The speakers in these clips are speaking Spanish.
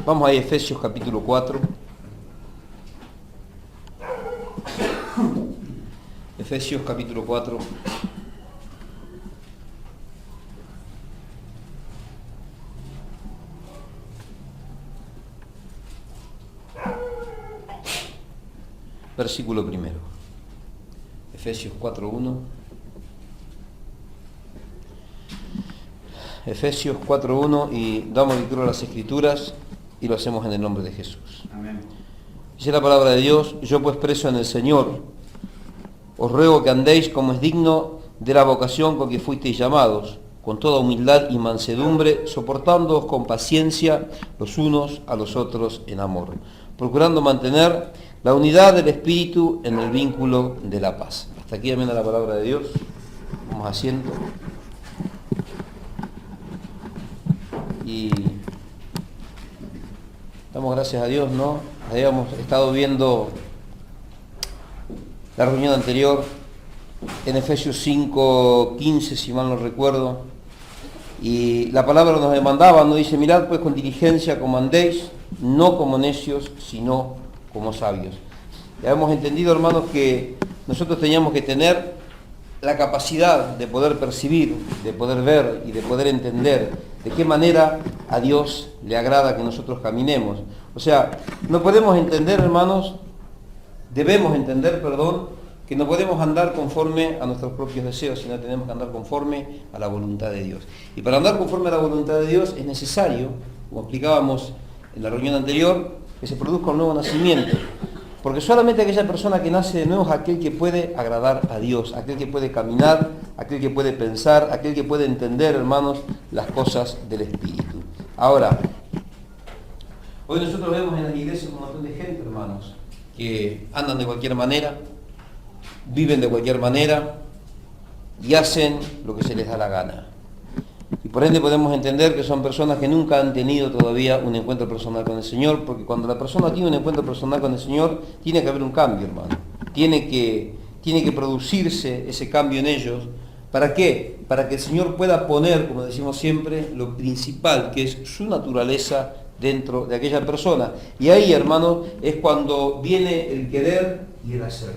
Vamos a Efesios capítulo 4. Efesios capítulo 4. Versículo primero. Efesios 4.1. Efesios 4.1 y damos lectura a las Escrituras y lo hacemos en el nombre de Jesús. Amén. Dice la palabra de Dios: yo pues preso en el Señor, os ruego que andéis como es digno de la vocación con que fuisteis llamados, con toda humildad y mansedumbre, soportándoos con paciencia los unos a los otros en amor, procurando mantener la unidad del Espíritu en el vínculo de la paz. Hasta aquí amén a la palabra de Dios. Vamos asiento. Y damos gracias a Dios, ¿no? Habíamos estado viendo la reunión anterior en Efesios 5:15, si mal no recuerdo, y la palabra nos demandaba, nos dice: mirad pues con diligencia como andéis, no como necios, sino como sabios. Ya hemos entendido, hermanos, que nosotros teníamos que tener la capacidad de poder percibir, de poder ver y de poder entender de qué manera a Dios le agrada que nosotros caminemos. O sea, no podemos entender, hermanos, debemos entender, que no podemos andar conforme a nuestros propios deseos, sino tenemos que andar conforme a la voluntad de Dios. Y para andar conforme a la voluntad de Dios es necesario, como explicábamos en la reunión anterior, que se produzca un nuevo nacimiento. Porque solamente aquella persona que nace de nuevo es aquel que puede agradar a Dios, aquel que puede caminar, aquel que puede pensar, aquel que puede entender, hermanos, las cosas del Espíritu. Ahora, hoy nosotros vemos en las iglesias un montón de gente, hermanos, que andan de cualquier manera, viven de cualquier manera y hacen lo que se les da la gana. Y por ende podemos entender que son personas que nunca han tenido todavía un encuentro personal con el Señor, porque cuando la persona tiene un encuentro personal con el Señor, tiene que haber un cambio, hermano. Tiene que producirse ese cambio en ellos. ¿Para qué? Para que el Señor pueda poner, como decimos siempre, lo principal, que es su naturaleza dentro de aquella persona. Y ahí, hermano, es cuando viene el querer y el hacer.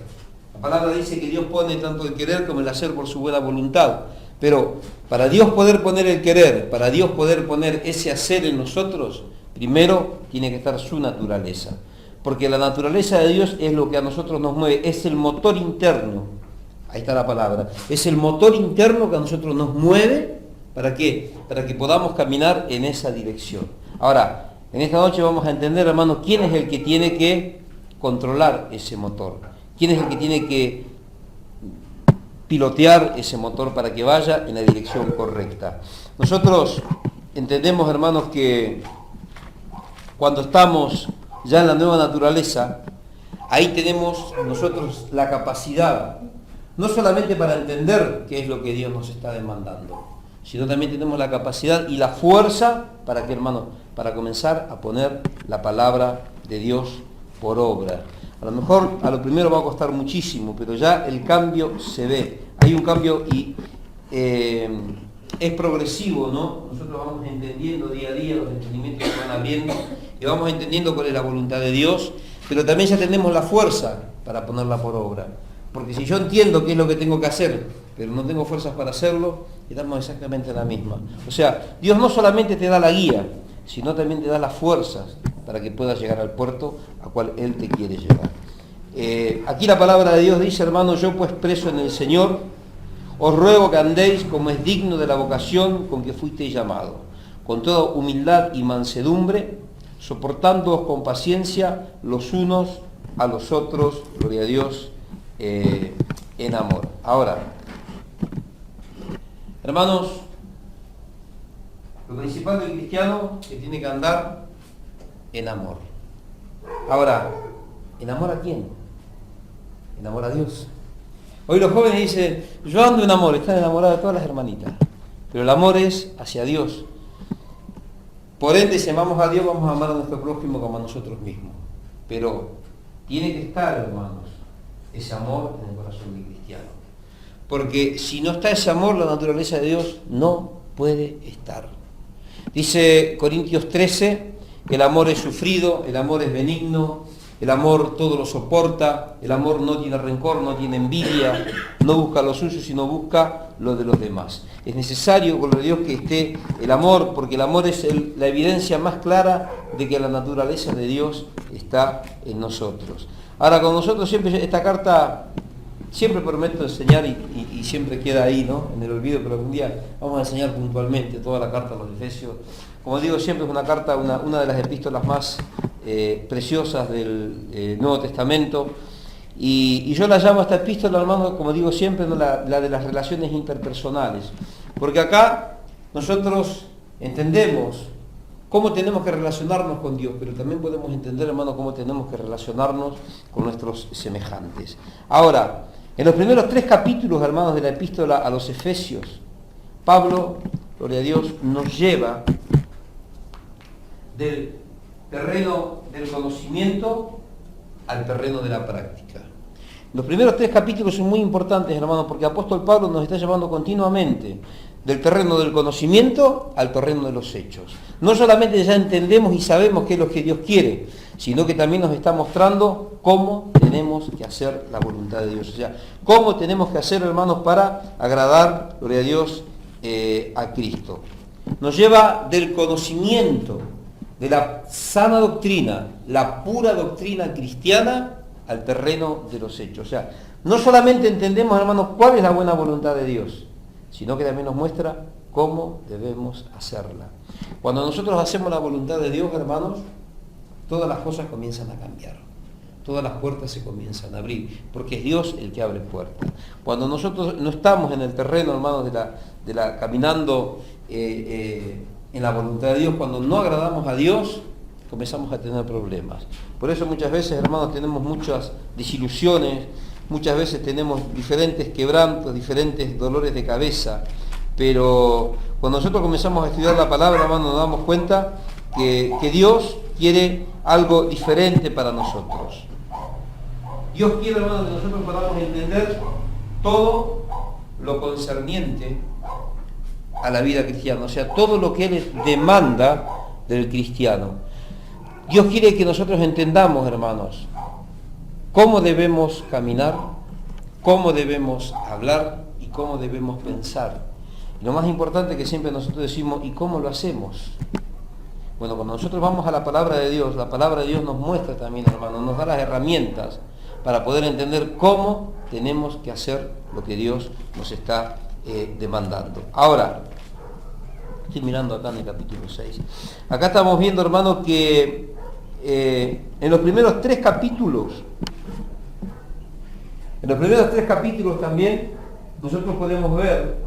La palabra dice que Dios pone tanto el querer como el hacer por su buena voluntad. Pero para Dios poder poner el querer, para Dios poder poner ese hacer en nosotros, primero tiene que estar su naturaleza. Porque la naturaleza de Dios es lo que a nosotros nos mueve, es el motor interno. Ahí está la palabra. Es el motor interno que a nosotros nos mueve. ¿Para qué? Para que podamos caminar en esa dirección. Ahora, en esta noche vamos a entender, hermanos, quién es el que tiene que controlar ese motor. Quién es el que tiene que pilotear ese motor para que vaya en la dirección correcta. Nosotros entendemos, hermanos, que cuando estamos ya en la nueva naturaleza, ahí tenemos nosotros la capacidad, no solamente para entender qué es lo que Dios nos está demandando, sino también tenemos la capacidad y la fuerza para que, hermanos, para comenzar a poner la palabra de Dios por obra. A lo mejor a lo primero va a costar muchísimo, pero ya el cambio se ve. Hay un cambio y es progresivo, ¿no? Nosotros vamos entendiendo día a día, los entendimientos se van abriendo y vamos entendiendo cuál es la voluntad de Dios, pero también ya tenemos la fuerza para ponerla por obra. Porque si yo entiendo qué es lo que tengo que hacer, pero no tengo fuerzas para hacerlo, estamos exactamente la misma. O sea, Dios no solamente te da la guía, sino también te da las fuerzas para que puedas llegar al puerto a cual Él te quiere llevar. Aquí la palabra de Dios dice: hermano, yo pues preso en el Señor, os ruego que andéis como es digno de la vocación con que fuisteis llamados, con toda humildad y mansedumbre, soportándoos con paciencia los unos a los otros, gloria a Dios, en amor. Ahora, hermanos, lo principal del cristiano es que tiene que andar en amor. Ahora, ¿en amor a quién? En amor a Dios. Hoy los jóvenes dicen: yo ando en amor, están enamorados de todas las hermanitas. Pero el amor es hacia Dios. Por ende, si amamos a Dios, vamos a amar a nuestro prójimo como a nosotros mismos. Pero tiene que estar, hermanos, ese amor en el corazón del cristiano. Porque si no está ese amor, la naturaleza de Dios no puede estar. Dice Corintios 13 el amor es sufrido, el amor es benigno, el amor todo lo soporta, el amor no tiene rencor, no tiene envidia, no busca lo suyo, sino busca lo de los demás. Es necesario, gloria a Dios, que esté el amor, porque el amor es la evidencia más clara de que la naturaleza de Dios está en nosotros. Ahora, con nosotros siempre esta carta, siempre prometo enseñar y siempre queda ahí, ¿no?, en el olvido, pero algún día vamos a enseñar puntualmente toda la carta a los Efesios. Como digo, siempre es una carta, una de las epístolas más preciosas del Nuevo Testamento, y yo la llamo esta epístola, hermano, como digo siempre, ¿no?, la de las relaciones interpersonales, porque acá nosotros entendemos cómo tenemos que relacionarnos con Dios, pero también podemos entender, hermano, cómo tenemos que relacionarnos con nuestros semejantes. Ahora, en los primeros 3 capítulos, hermanos, de la epístola a los Efesios, Pablo, gloria a Dios, nos lleva del terreno del conocimiento al terreno de la práctica. Los primeros 3 capítulos son muy importantes, hermanos, porque el apóstol Pablo nos está llevando continuamente del terreno del conocimiento al terreno de los hechos. No solamente ya entendemos y sabemos qué es lo que Dios quiere, sino que también nos está mostrando cómo tenemos que hacer la voluntad de Dios. O sea, cómo tenemos que hacer, hermanos, para agradar, gloria a Dios, a Cristo. Nos lleva del conocimiento de la sana doctrina, la pura doctrina cristiana, al terreno de los hechos. O sea, no solamente entendemos, hermanos, cuál es la buena voluntad de Dios, sino que también nos muestra cómo debemos hacerla. Cuando nosotros hacemos la voluntad de Dios, hermanos, todas las cosas comienzan a cambiar. Todas las puertas se comienzan a abrir, porque es Dios el que abre puertas. Cuando nosotros no estamos en el terreno, hermanos, caminando en la voluntad de Dios, cuando no agradamos a Dios, comenzamos a tener problemas. Por eso muchas veces, hermanos, tenemos muchas desilusiones, muchas veces tenemos diferentes quebrantos, diferentes dolores de cabeza, pero cuando nosotros comenzamos a estudiar la palabra, hermanos, nos damos cuenta que Dios quiere algo diferente para nosotros. Dios quiere, hermanos, que nosotros podamos entender todo lo concerniente a la vida cristiana, o sea, todo lo que Él demanda del cristiano. Dios quiere que nosotros entendamos, hermanos, cómo debemos caminar, cómo debemos hablar y cómo debemos pensar. Y lo más importante que siempre nosotros decimos, ¿y cómo lo hacemos? Bueno, cuando nosotros vamos a la palabra de Dios, la palabra de Dios nos muestra también, hermanos, nos da las herramientas para poder entender cómo tenemos que hacer lo que Dios nos está demandando. Ahora, estoy mirando acá en el capítulo 6. Acá estamos viendo, hermanos, que en los primeros 3 capítulos, también nosotros podemos ver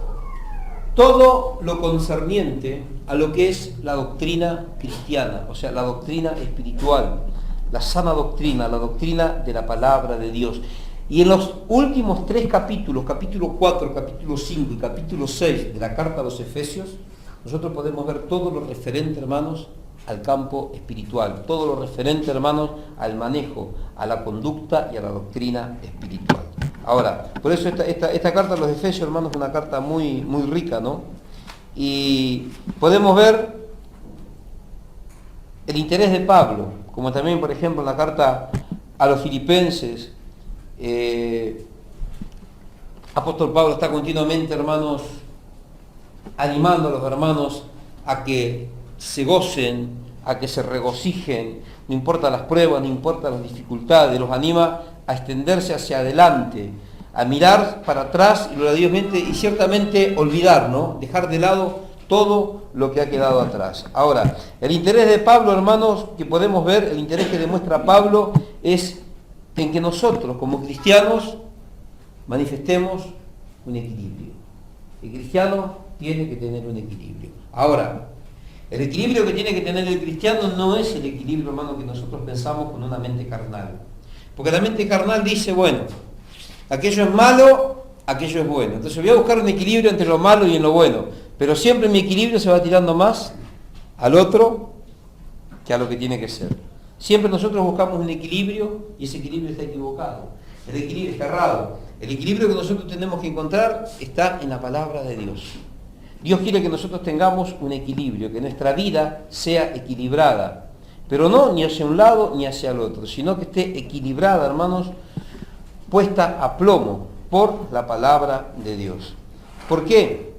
todo lo concerniente a lo que es la doctrina cristiana, o sea, la doctrina espiritual, la sana doctrina, la doctrina de la palabra de Dios. Y en los últimos 3 capítulos, capítulo 4, capítulo 5 y capítulo 6 de la carta a los Efesios, nosotros podemos ver todo lo referente, hermanos, al campo espiritual, todo lo referente, hermanos, al manejo, a la conducta y a la doctrina espiritual. Ahora, por eso esta carta a los Efesios, hermanos, es una carta muy, muy rica, ¿no? Y podemos ver el interés de Pablo, como también, por ejemplo, en la carta a los Filipenses, apóstol Pablo está continuamente, hermanos, animando a los hermanos a que se gocen, a que se regocijen, no importa las pruebas, no importa las dificultades, los anima a extenderse hacia adelante, a mirar para atrás y ciertamente olvidar, ¿no? Dejar de lado todo lo que ha quedado atrás. Ahora, el interés de Pablo, hermanos, que podemos ver, el interés que demuestra Pablo es en que nosotros, como cristianos, manifestemos un equilibrio. El cristiano tiene que tener un equilibrio. Ahora, el equilibrio que tiene que tener el cristiano no es el equilibrio, hermano, que nosotros pensamos con una mente carnal. Porque la mente carnal dice, bueno, aquello es malo, aquello es bueno. Entonces voy a buscar un equilibrio entre lo malo y en lo bueno. Pero siempre mi equilibrio se va tirando más al otro que a lo que tiene que ser. Siempre nosotros buscamos un equilibrio y ese equilibrio está equivocado. El equilibrio está errado. El equilibrio que nosotros tenemos que encontrar está en la palabra de Dios. Dios quiere que nosotros tengamos un equilibrio, que nuestra vida sea equilibrada. pero no ni hacia un lado ni hacia el otro, sino que esté equilibrada, hermanos, puesta a plomo por la palabra de Dios. ¿Por qué?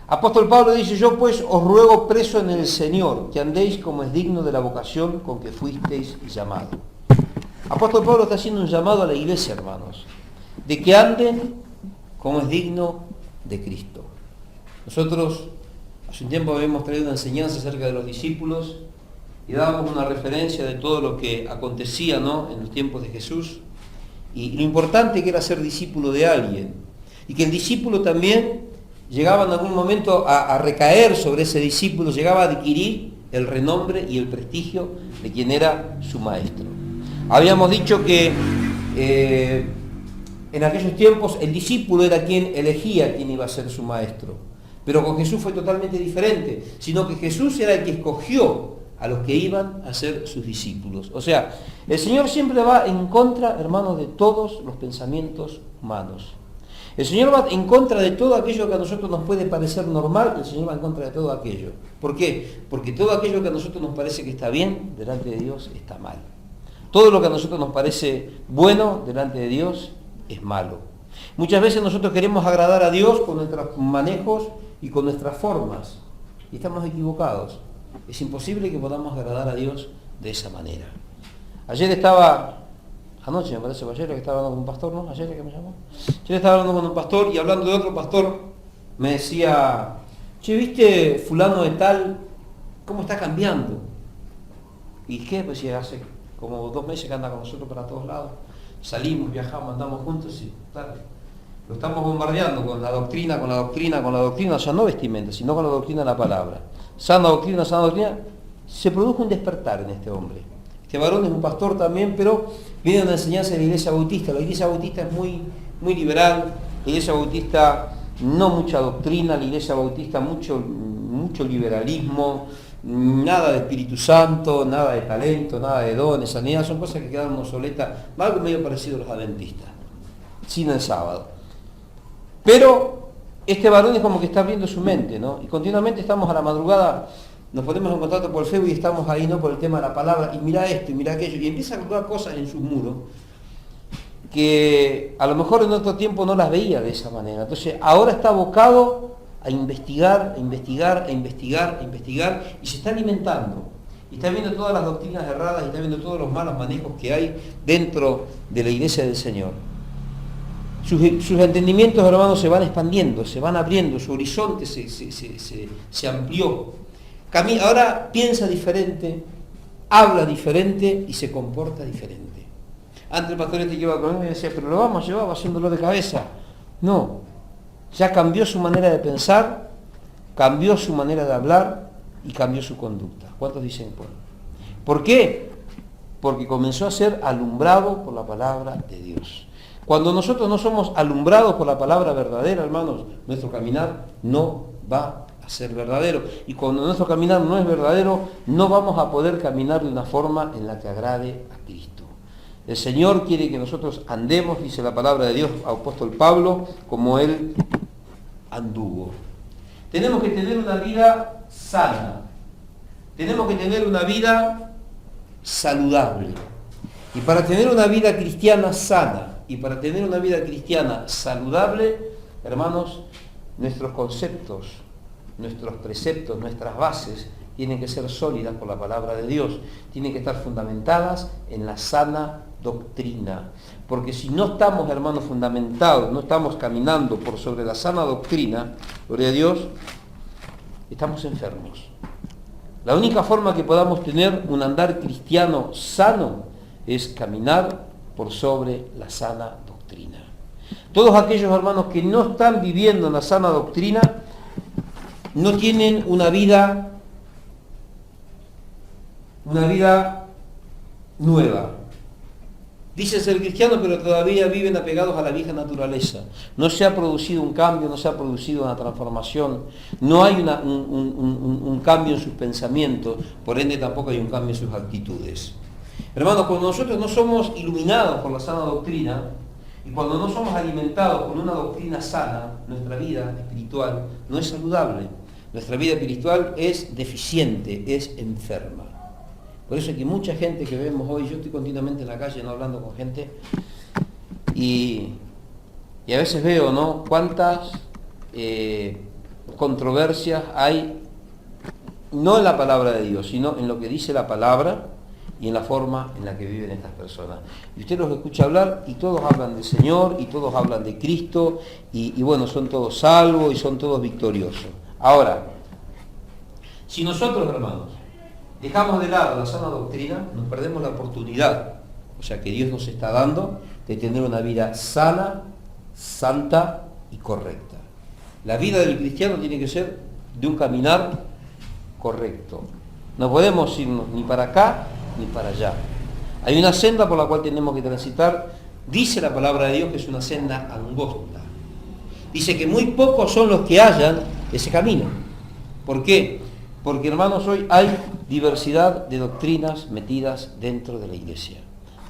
Apóstol Pablo dice, yo pues os ruego preso en el Señor, que andéis como es digno de la vocación con que fuisteis llamados. Apóstol Pablo está haciendo un llamado a la iglesia, hermanos, de que anden como es digno de Cristo. Nosotros hace un tiempo habíamos traído una enseñanza acerca de los discípulos y dábamos una referencia de todo lo que acontecía, ¿no?, en los tiempos de Jesús, y lo importante que era ser discípulo de alguien, y que el discípulo también llegaba en algún momento a recaer sobre ese discípulo, llegaba a adquirir el renombre y el prestigio de quien era su maestro. Habíamos dicho que en aquellos tiempos el discípulo era quien elegía quién iba a ser su maestro, pero con Jesús fue totalmente diferente, sino que Jesús era el que escogió a los que iban a ser sus discípulos. O sea, el Señor siempre va en contra, hermanos, de todos los pensamientos humanos. El Señor va en contra de todo aquello que a nosotros nos puede parecer normal, el Señor va en contra de todo aquello. ¿Por qué? Porque todo aquello que a nosotros nos parece que está bien, delante de Dios está mal. Todo lo que a nosotros nos parece bueno, delante de Dios, es malo. Muchas veces nosotros queremos agradar a Dios con nuestros manejos y con nuestras formas, y estamos equivocados. Es imposible que podamos agradar a Dios de esa manera. Anoche me parece, ayer que estaba hablando con un pastor, ¿no? Ayer que me llamó. Ayer estaba hablando con un pastor y hablando de otro pastor, me decía, che, ¿viste fulano de tal cómo está cambiando? ¿Y qué? Pues ya hace como 2 meses que anda con nosotros para todos lados. Salimos, viajamos, andamos juntos y tal. Lo estamos bombardeando con la doctrina, o sea, no vestimenta, sino con la doctrina de la palabra. Sana doctrina, se produjo un despertar en este hombre. Este varón es un pastor también, pero viene de una enseñanza de la Iglesia Bautista. La Iglesia Bautista es muy liberal, la Iglesia Bautista no mucha doctrina, la Iglesia Bautista mucho liberalismo, nada de Espíritu Santo, nada de talento, nada de dones, sanidad, son cosas que quedaron obsoletas, algo medio parecido a los adventistas, sin el sábado. Pero este varón es como que está abriendo su mente, ¿no? Y continuamente estamos a la madrugada, nos ponemos en contacto por Facebook y estamos ahí, ¿no?, por el tema de la palabra, y mira esto, y mira aquello, y empieza a colocar cosas en sus muros que a lo mejor en otro tiempo no las veía de esa manera. Entonces ahora está abocado a investigar, y se está alimentando. Y está viendo todas las doctrinas erradas, y está viendo todos los malos manejos que hay dentro de la iglesia del Señor. Sus entendimientos, hermanos, se van expandiendo, se van abriendo, su horizonte se amplió. Ahora piensa diferente, habla diferente y se comporta diferente. Antes el pastor que iba conmigo y decía, pero lo vamos a llevar, va a ser un dolor de cabeza. No, ya cambió su manera de pensar, cambió su manera de hablar y cambió su conducta. ¿Cuántos dicen bueno? ¿Por qué? Porque comenzó a ser alumbrado por la palabra de Dios. Cuando nosotros no somos alumbrados por la palabra verdadera, hermanos, nuestro caminar no va a ser verdadero. Y cuando nuestro caminar no es verdadero, no vamos a poder caminar de una forma en la que agrade a Cristo. El Señor quiere que nosotros andemos, dice la palabra de Dios, apóstol Pablo, como Él anduvo. Tenemos que tener una vida sana. Tenemos que tener una vida saludable. Y para tener una vida cristiana sana y para tener una vida cristiana saludable, hermanos, nuestros conceptos, nuestros preceptos, nuestras bases tienen que ser sólidas por la palabra de Dios, tienen que estar fundamentadas en la sana doctrina. Porque si no estamos, hermanos, fundamentados, no estamos caminando por sobre la sana doctrina, gloria a Dios, estamos enfermos. La única forma que podamos tener un andar cristiano sano es caminar por sobre la sana doctrina. Todos aquellos hermanos que no están viviendo en la sana doctrina no tienen una vida nueva. Dicen ser cristianos, pero todavía viven apegados a la vieja naturaleza. No se ha producido un cambio, no se ha producido una transformación, no hay un cambio en sus pensamientos, por ende tampoco hay un cambio en sus actitudes. Hermanos, cuando nosotros no somos iluminados por la sana doctrina, y cuando no somos alimentados con una doctrina sana, nuestra vida espiritual no es saludable. Nuestra vida espiritual es deficiente, es enferma. Por eso es que mucha gente que vemos hoy, yo estoy continuamente en la calle, no hablando con gente, y a veces veo, ¿no?, cuántas controversias hay, no en la palabra de Dios, sino en lo que dice la palabra y en la forma en la que viven estas personas. Y usted los escucha hablar y todos hablan del Señor y todos hablan de Cristo y bueno, son todos salvos y son todos victoriosos. Ahora, si nosotros, hermanos, dejamos de lado la sana doctrina, nos perdemos la oportunidad, o sea, que Dios nos está dando, de tener una vida sana, santa y correcta. La vida del cristiano tiene que ser de un caminar correcto. No podemos irnos ni para acá ni para allá. Hay una senda por la cual tenemos que transitar. Dice la palabra de Dios que es una senda angosta. Dice que muy pocos son los que hallan ese camino. ¿Por qué? Porque, hermanos, hoy hay diversidad de doctrinas metidas dentro de la iglesia.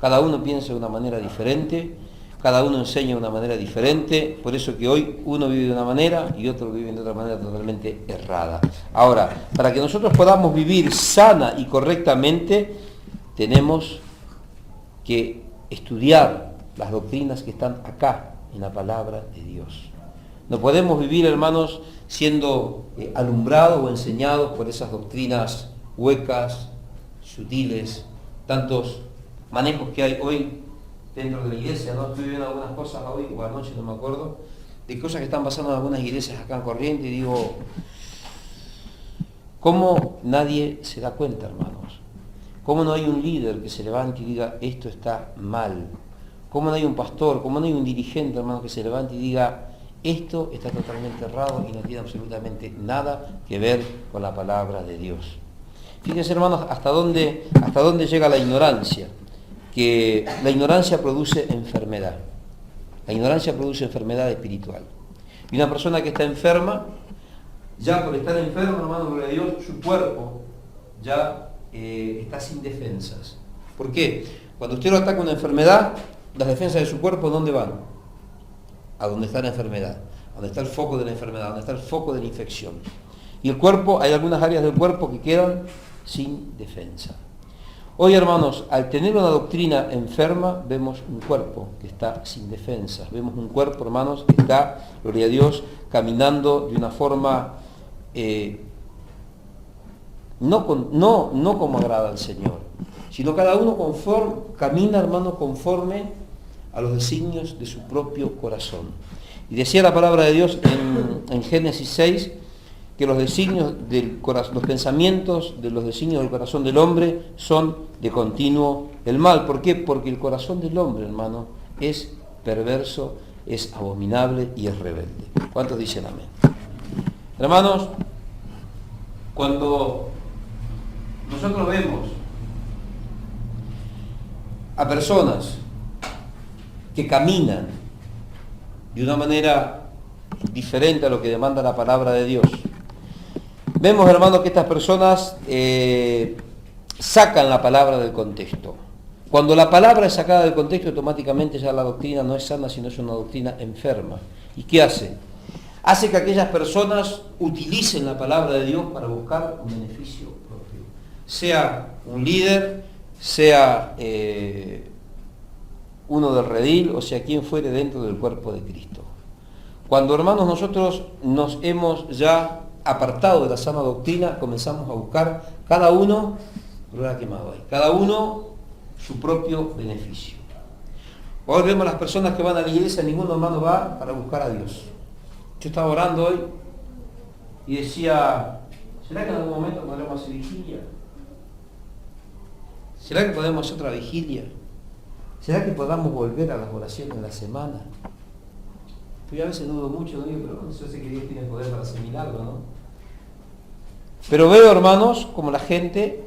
Cada uno piensa de una manera diferente, cada uno enseña de una manera diferente, por eso que hoy uno vive de una manera y otro vive de otra manera totalmente errada. Ahora, para que nosotros podamos vivir sana y correctamente, tenemos que estudiar las doctrinas que están acá, en la palabra de Dios. No podemos vivir, hermanos, siendo alumbrados o enseñados por esas doctrinas huecas, sutiles, tantos manejos que hay hoy dentro de la iglesia, ¿no? Estoy viendo algunas cosas hoy, o anoche, no me acuerdo, de cosas que están pasando en algunas iglesias acá en Corrientes, y digo, ¿cómo nadie se da cuenta, hermanos? ¿Cómo no hay un líder que se levante y diga, esto está mal? ¿Cómo no hay un pastor, cómo no hay un dirigente, hermanos, que se levante y diga, esto está totalmente errado y no tiene absolutamente nada que ver con la palabra de Dios? Fíjense, hermanos, hasta dónde llega la ignorancia, que la ignorancia produce enfermedad. La ignorancia produce enfermedad espiritual. Y una persona que está enferma, ya por estar enfermo, hermano, gloria a Dios, su cuerpo ya está sin defensas. ¿Por qué? Cuando usted lo ataca una enfermedad, las defensas de su cuerpo, ¿dónde van? A donde está la enfermedad, a donde está el foco de la enfermedad, a donde está el foco de la infección. Y el cuerpo, hay algunas áreas del cuerpo que quedan sin defensa. Hoy, hermanos, al tener una doctrina enferma, vemos un cuerpo que está sin defensas. Vemos un cuerpo, hermanos, que está, gloria a Dios, caminando de una forma no como agrada al Señor, sino cada uno camina, hermano, conforme a los designios de su propio corazón. Y decía la palabra de Dios en Génesis 6, que los designios del corazón, los pensamientos de los designios del corazón del hombre son de continuo el mal. ¿Por qué? Porque el corazón del hombre, hermano, es perverso, es abominable y es rebelde. ¿Cuántos dicen amén? Hermanos, cuando nosotros vemos a personas que caminan de una manera diferente a lo que demanda la palabra de Dios, vemos, hermanos, que estas personas sacan la palabra del contexto. Cuando la palabra es sacada del contexto, automáticamente ya la doctrina no es sana, sino es una doctrina enferma. ¿Y qué hace? Hace que aquellas personas utilicen la palabra de Dios para buscar un beneficio propio. Sea un líder, sea uno del redil, o sea quien fuere dentro del cuerpo de Cristo. Cuando, hermanos, nosotros nos hemos ya apartado de la sana doctrina, comenzamos a buscar cada uno, cada uno su propio beneficio. Hoy vemos las personas que van a la iglesia, ningún hermano va para buscar a Dios. Yo estaba orando hoy y decía, ¿será que en algún momento podremos hacer vigilia? ¿Será que podemos hacer otra vigilia? ¿Será que podamos volver a las oraciones de la semana? Yo a veces dudo mucho, ¿no? Pero yo sé que Dios tiene poder para hacer milagros, ¿no? Pero veo, hermanos, como la gente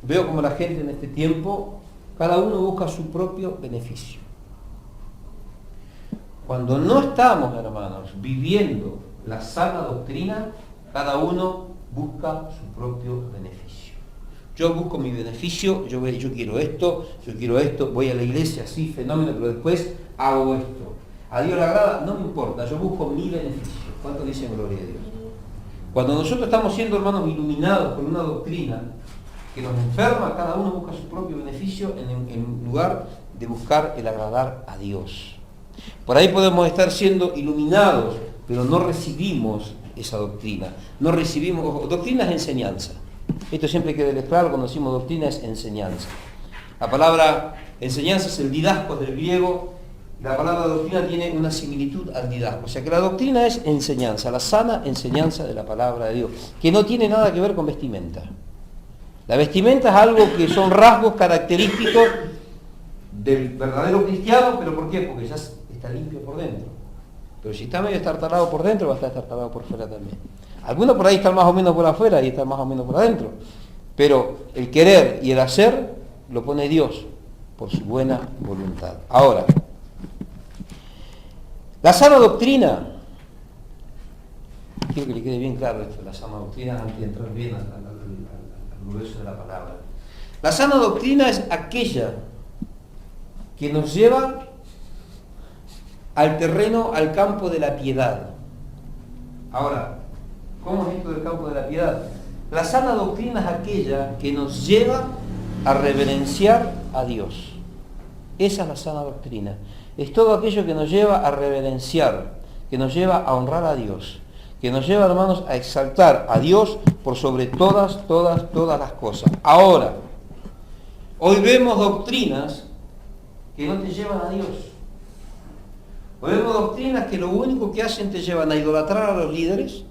en este tiempo, cada uno busca su propio beneficio. Cuando no estamos, hermanos, viviendo la sana doctrina, cada uno busca su propio beneficio. Yo busco mi beneficio, yo quiero esto, voy a la iglesia, sí, fenómeno, pero después hago esto. A Dios le agrada, no me importa, yo busco mi beneficio. ¿Cuántos dicen gloria a Dios? Cuando nosotros estamos siendo, hermanos, iluminados por una doctrina, que nos enferma, cada uno busca su propio beneficio en lugar de buscar el agradar a Dios. Por ahí podemos estar siendo iluminados, pero no recibimos esa doctrina. No recibimos, doctrina es enseñanza. Esto siempre hay que dejar claro, cuando decimos doctrina es enseñanza. La palabra enseñanza es el didascos del griego. La palabra doctrina tiene una similitud al didasco. O sea que la doctrina es enseñanza, la sana enseñanza de la palabra de Dios, que no tiene nada que ver con vestimenta. La vestimenta es algo que son rasgos característicos del verdadero cristiano, pero ¿por qué? Porque ya está limpio por dentro. Pero si está medio estartalado por dentro, va a estar estartalado por fuera también. Algunos por ahí están más o menos por afuera y están más o menos por adentro. Pero el querer y el hacer lo pone Dios por su buena voluntad. Ahora, la sana doctrina, quiero que le quede bien claro esto, la sana doctrina antes de entrar bien al grueso de la palabra. La sana doctrina es aquella que nos lleva al terreno, al campo de la piedad. Ahora, ¿cómo es esto del campo de la piedad? La sana doctrina es aquella que nos lleva a reverenciar a Dios. Esa es la sana doctrina. Es todo aquello que nos lleva a reverenciar, que nos lleva a honrar a Dios, que nos lleva, hermanos, a exaltar a Dios por sobre todas las cosas. Ahora, hoy vemos doctrinas que no te llevan a Dios. Hoy vemos doctrinas que lo único que hacen te llevan a idolatrar a los líderes,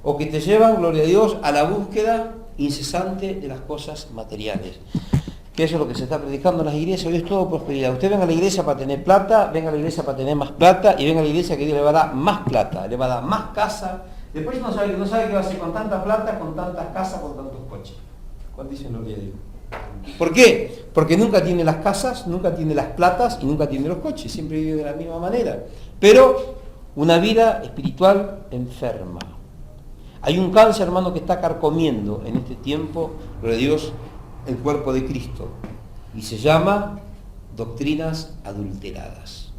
o que te llevan, gloria a Dios, a la búsqueda incesante de las cosas materiales. Que eso es lo que se está predicando en las iglesias. Hoy es todo prosperidad. Usted venga a la iglesia para tener plata, venga a la iglesia para tener más plata, y venga a la iglesia que Dios le va a dar más plata, le va a dar más casa. Después no sabe qué va a hacer con tanta plata, con tantas casas, con tantos coches. ¿Cuál dicen lo que digo? ¿Por qué? Porque nunca tiene las casas, nunca tiene las platas y nunca tiene los coches. Siempre vive de la misma manera. Pero una vida espiritual enferma. Hay un cáncer, hermano, que está carcomiendo en este tiempo, gloria a Dios, el cuerpo de Cristo. Y se llama doctrinas adulteradas.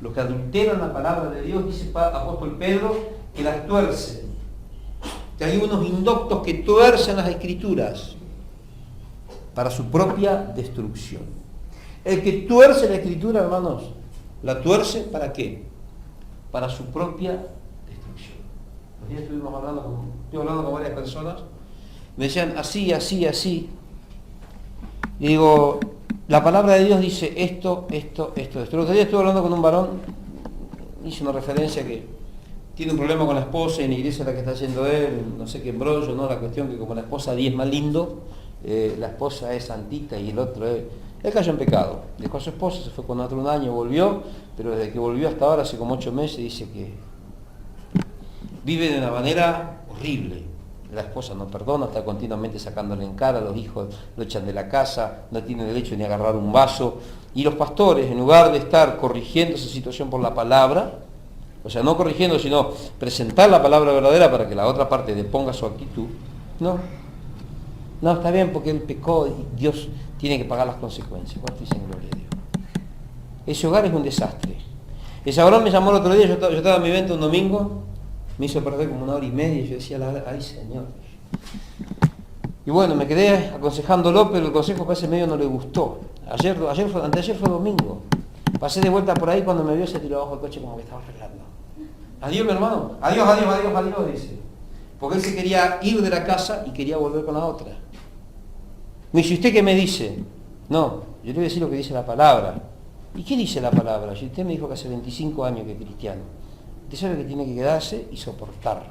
Los que adulteran la palabra de Dios, dice el apóstol Pedro, que las tuercen. Que hay unos indoctos que tuercen las escrituras para su propia destrucción. El que tuerce la escritura, hermanos, la tuerce ¿para qué? Para su propia destrucción. Los días estuve hablando con varias personas, me decían así. Y digo, la palabra de Dios dice esto. El otro día estuve hablando con un varón, hice una referencia que tiene un problema con la esposa y en la iglesia a la que está yendo él, no sé qué embrollo, ¿no? La cuestión que como la esposa diezma lindo, la esposa es santita y el otro es... Él cayó en pecado, dejó a su esposa, se fue con otro un año, volvió, pero desde que volvió hasta ahora, hace como 8 meses, dice que vive de una manera horrible. La esposa no perdona, está continuamente sacándole en cara, los hijos lo echan de la casa, no tiene derecho ni a agarrar un vaso. Y los pastores, en lugar de estar corrigiendo esa situación por la palabra, o sea, no corrigiendo, sino presentar la palabra verdadera para que la otra parte deponga su actitud, no, está bien porque él pecó y Dios tiene que pagar las consecuencias. ¿Cuánto dicen gloria a Dios? Ese hogar es un desastre. Ese varón me llamó el otro día, yo estaba en mi evento un domingo, me hizo perder como 1 hora y media y yo decía, ay Señor. Y bueno, me quedé aconsejándolo, pero el consejo para ese medio no le gustó. Anteayer fue domingo. Pasé de vuelta por ahí, cuando me vio se tiró abajo el coche como que estaba arreglando. Adiós, mi hermano. Adiós, dice. Porque él se quería ir de la casa y quería volver con la otra. Me dice, ¿usted qué me dice? No, yo le voy a decir lo que dice la palabra. ¿Y qué dice la palabra? Si usted me dijo que hace 25 años que es cristiano, usted sabe que tiene que quedarse y soportar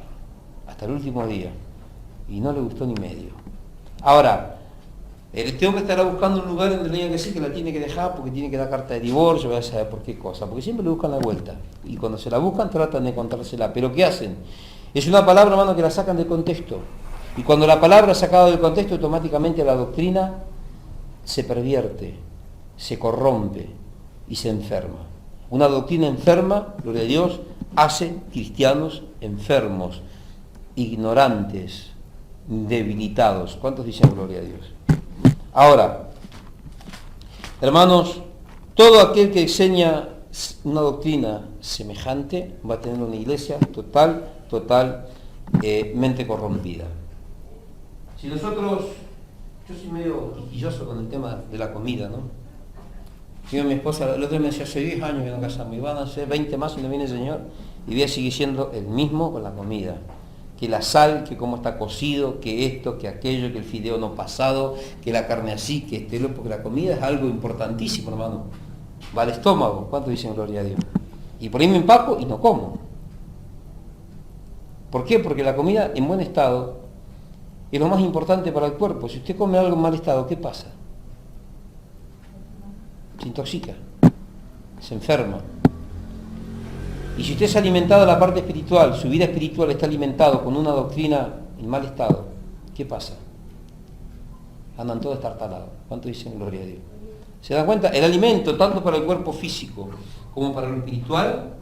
hasta el último día. Y no le gustó ni medio. Ahora, este hombre estará buscando un lugar donde le digan que sí, que la tiene que dejar porque tiene que dar carta de divorcio, voy a saber por qué cosa. Porque siempre le buscan la vuelta. Y cuando se la buscan tratan de encontrársela. ¿Pero qué hacen? Es una palabra, hermano, que la sacan del contexto. Y cuando la palabra es sacada del contexto, automáticamente la doctrina se pervierte, se corrompe y se enferma. Una doctrina enferma, gloria a Dios, hace cristianos enfermos, ignorantes, debilitados. ¿Cuántos dicen gloria a Dios? Ahora, hermanos, todo aquel que enseña una doctrina semejante va a tener una iglesia totalmente corrompida. Si nosotros Yo soy medio quisquilloso con el tema de la comida, ¿no? Yo, mi esposa, el otro día me decía, hace 10 años que no casamos, y van a ser 20 más y no viene el Señor, y voy a seguir siendo el mismo con la comida. Que la sal, que cómo está cocido, que esto, que aquello, que el fideo no pasado, que la carne así, que porque la comida es algo importantísimo, hermano. Va al estómago, ¿cuánto dicen gloria a Dios? Y por ahí me empaco y no como. ¿Por qué? Porque la comida en buen estado es lo más importante para el cuerpo. Si usted come algo en mal estado, ¿qué pasa? Se intoxica, se enferma. Y si usted se ha alimentado la parte espiritual, su vida espiritual está alimentado con una doctrina en mal estado, ¿qué pasa? Andan todos estartalados. ¿Cuánto dicen gloria a Dios? ¿Se dan cuenta? El alimento, tanto para el cuerpo físico como para lo espiritual,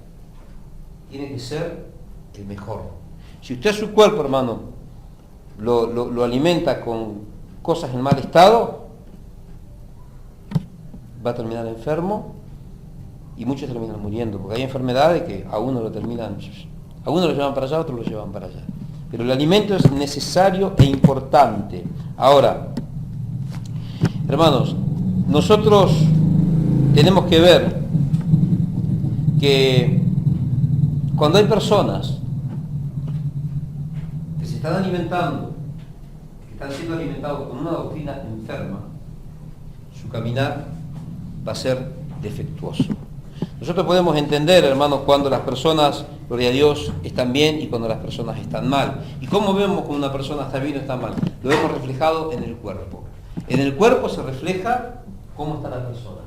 tiene que ser el mejor. Si usted a su cuerpo, hermano, lo alimenta con cosas en mal estado, va a terminar enfermo y muchos terminan muriendo, porque hay enfermedades que a uno lo terminan, a uno lo llevan para allá, a otro lo llevan para allá. Pero el alimento es necesario e importante. Ahora, hermanos, nosotros tenemos que ver que cuando hay personas que se están alimentando, que están siendo alimentados con una doctrina enferma, su caminar va a ser defectuoso. Nosotros podemos entender, hermanos, cuando las personas, gloria a Dios, están bien y cuando las personas están mal. ¿Y cómo vemos cuando una persona está bien o está mal? Lo vemos reflejado en el cuerpo. En el cuerpo se refleja cómo está la persona.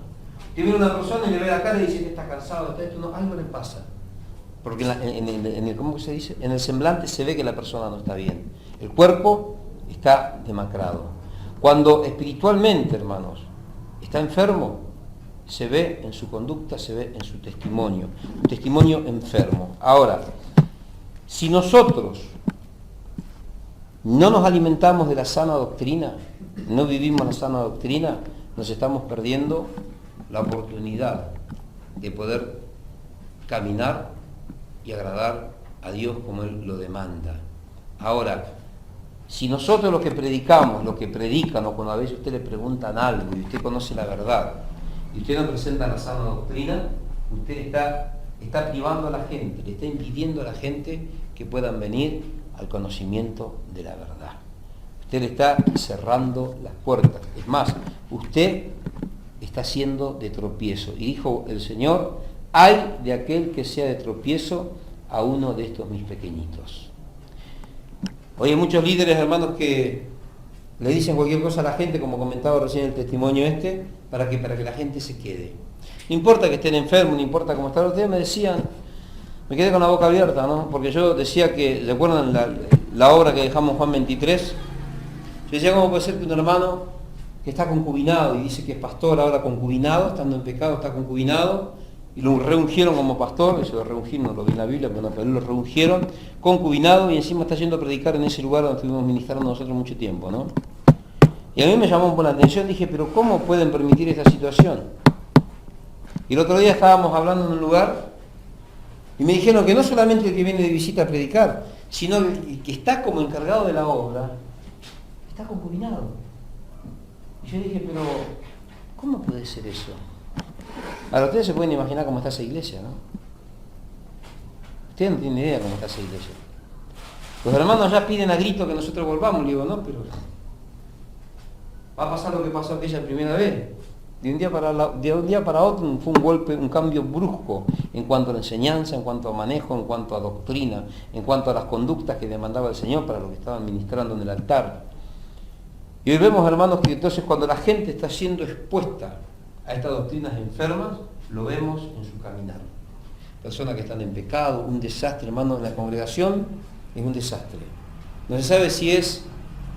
Usted viene a una persona y le ve la cara y dice que está cansado, está esto, no, algo le pasa. Porque ¿cómo se dice? En el semblante se ve que la persona no está bien. El cuerpo está demacrado. Cuando espiritualmente, hermanos, está enfermo, se ve en su conducta, se ve en su testimonio. Un testimonio enfermo. Ahora, si nosotros no nos alimentamos de la sana doctrina, no vivimos la sana doctrina, nos estamos perdiendo la oportunidad de poder caminar y agradar a Dios como Él lo demanda. Ahora, si nosotros lo que predicamos, lo que predican, o cuando a veces usted le preguntan algo y usted conoce la verdad, y usted no presenta la sana doctrina, usted está privando a la gente, le está impidiendo a la gente que puedan venir al conocimiento de la verdad. Usted le está cerrando las puertas. Es más, usted está haciendo de tropiezo. Y dijo el Señor, ay de aquel que sea de tropiezo a uno de estos mis pequeñitos. Hoy hay muchos líderes, hermanos, que le dicen cualquier cosa a la gente, como comentaba recién el testimonio para que la gente se quede. No importa que estén enfermos, no importa cómo están. Ustedes me decían, me quedé con la boca abierta, ¿no? Porque yo decía que, ¿recuerdan la obra que dejamos Juan 23? Yo decía, ¿cómo puede ser que un hermano que está concubinado y dice que es pastor ahora concubinado, estando en pecado está concubinado, y lo reungieron como pastor, eso lo reungieron, no lo vi en la Biblia, pero lo reungieron, concubinado, y encima está yendo a predicar en ese lugar donde estuvimos ministrando nosotros mucho tiempo, ¿no? Y a mí me llamó un poco la atención, dije, pero ¿cómo pueden permitir esta situación? Y el otro día estábamos hablando en un lugar, y me dijeron que no solamente el que viene de visita a predicar, sino el que está como encargado de la obra, está concubinado. Y yo dije, pero ¿cómo puede ser eso? Ahora, ustedes se pueden imaginar cómo está esa iglesia, ¿no? Ustedes no tienen idea cómo está esa iglesia. Los hermanos ya piden a grito que nosotros volvamos. Le digo, no, pero va a pasar lo que pasó aquella primera vez. De un día para otro fue un golpe, un cambio brusco en cuanto a la enseñanza, en cuanto a manejo, en cuanto a doctrina, en cuanto a las conductas que demandaba el Señor para los que estaban ministrando en el altar. Y hoy vemos, hermanos, que entonces cuando la gente está siendo expuesta a estas doctrinas enfermas, lo vemos en su caminar. Personas que están en pecado, un desastre, hermano, en la congregación es un desastre. No se sabe si es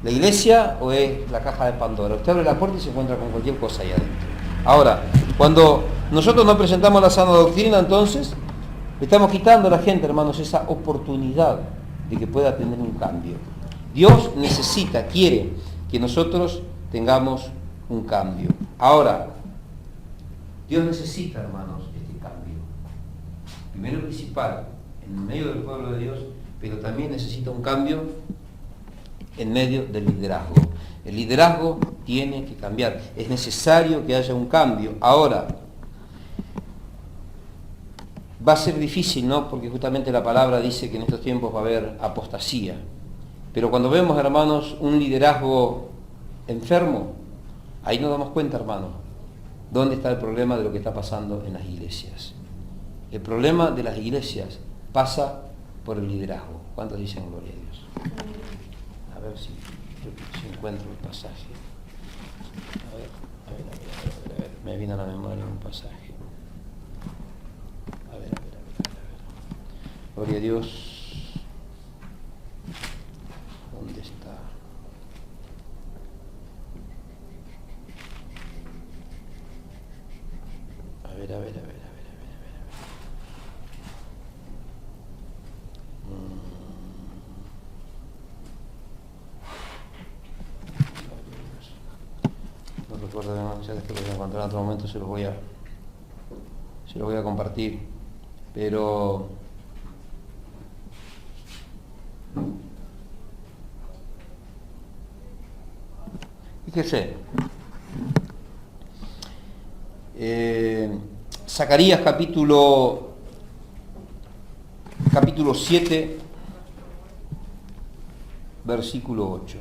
la iglesia o es la caja de Pandora. Usted abre la puerta y se encuentra con cualquier cosa ahí adentro. Ahora, cuando nosotros no presentamos la sana doctrina, entonces le estamos quitando a la gente, hermanos, esa oportunidad de que pueda tener un cambio. Dios necesita, quiere que nosotros tengamos un cambio. Ahora, Dios necesita, hermanos, este cambio. Primero principal, en medio del pueblo de Dios, pero también necesita un cambio en medio del liderazgo. El liderazgo tiene que cambiar. Es necesario que haya un cambio. Ahora, va a ser difícil, ¿no? Porque justamente la palabra dice que en estos tiempos va a haber apostasía. Pero cuando vemos, hermanos, un liderazgo enfermo, ahí nos damos cuenta, hermanos, dónde está el problema de lo que está pasando en las iglesias. El problema de las iglesias pasa por el liderazgo. ¿Cuántos dicen gloria a Dios? A ver si encuentro el pasaje. A ver. Me viene a la memoria un pasaje. A ver. Gloria a Dios. ¿Dónde está? A ver. No recuerdo, ya después lo voy a encontrar en otro momento, se lo voy a compartir. Pero fíjese, Zacarías capítulo 7, versículo 8.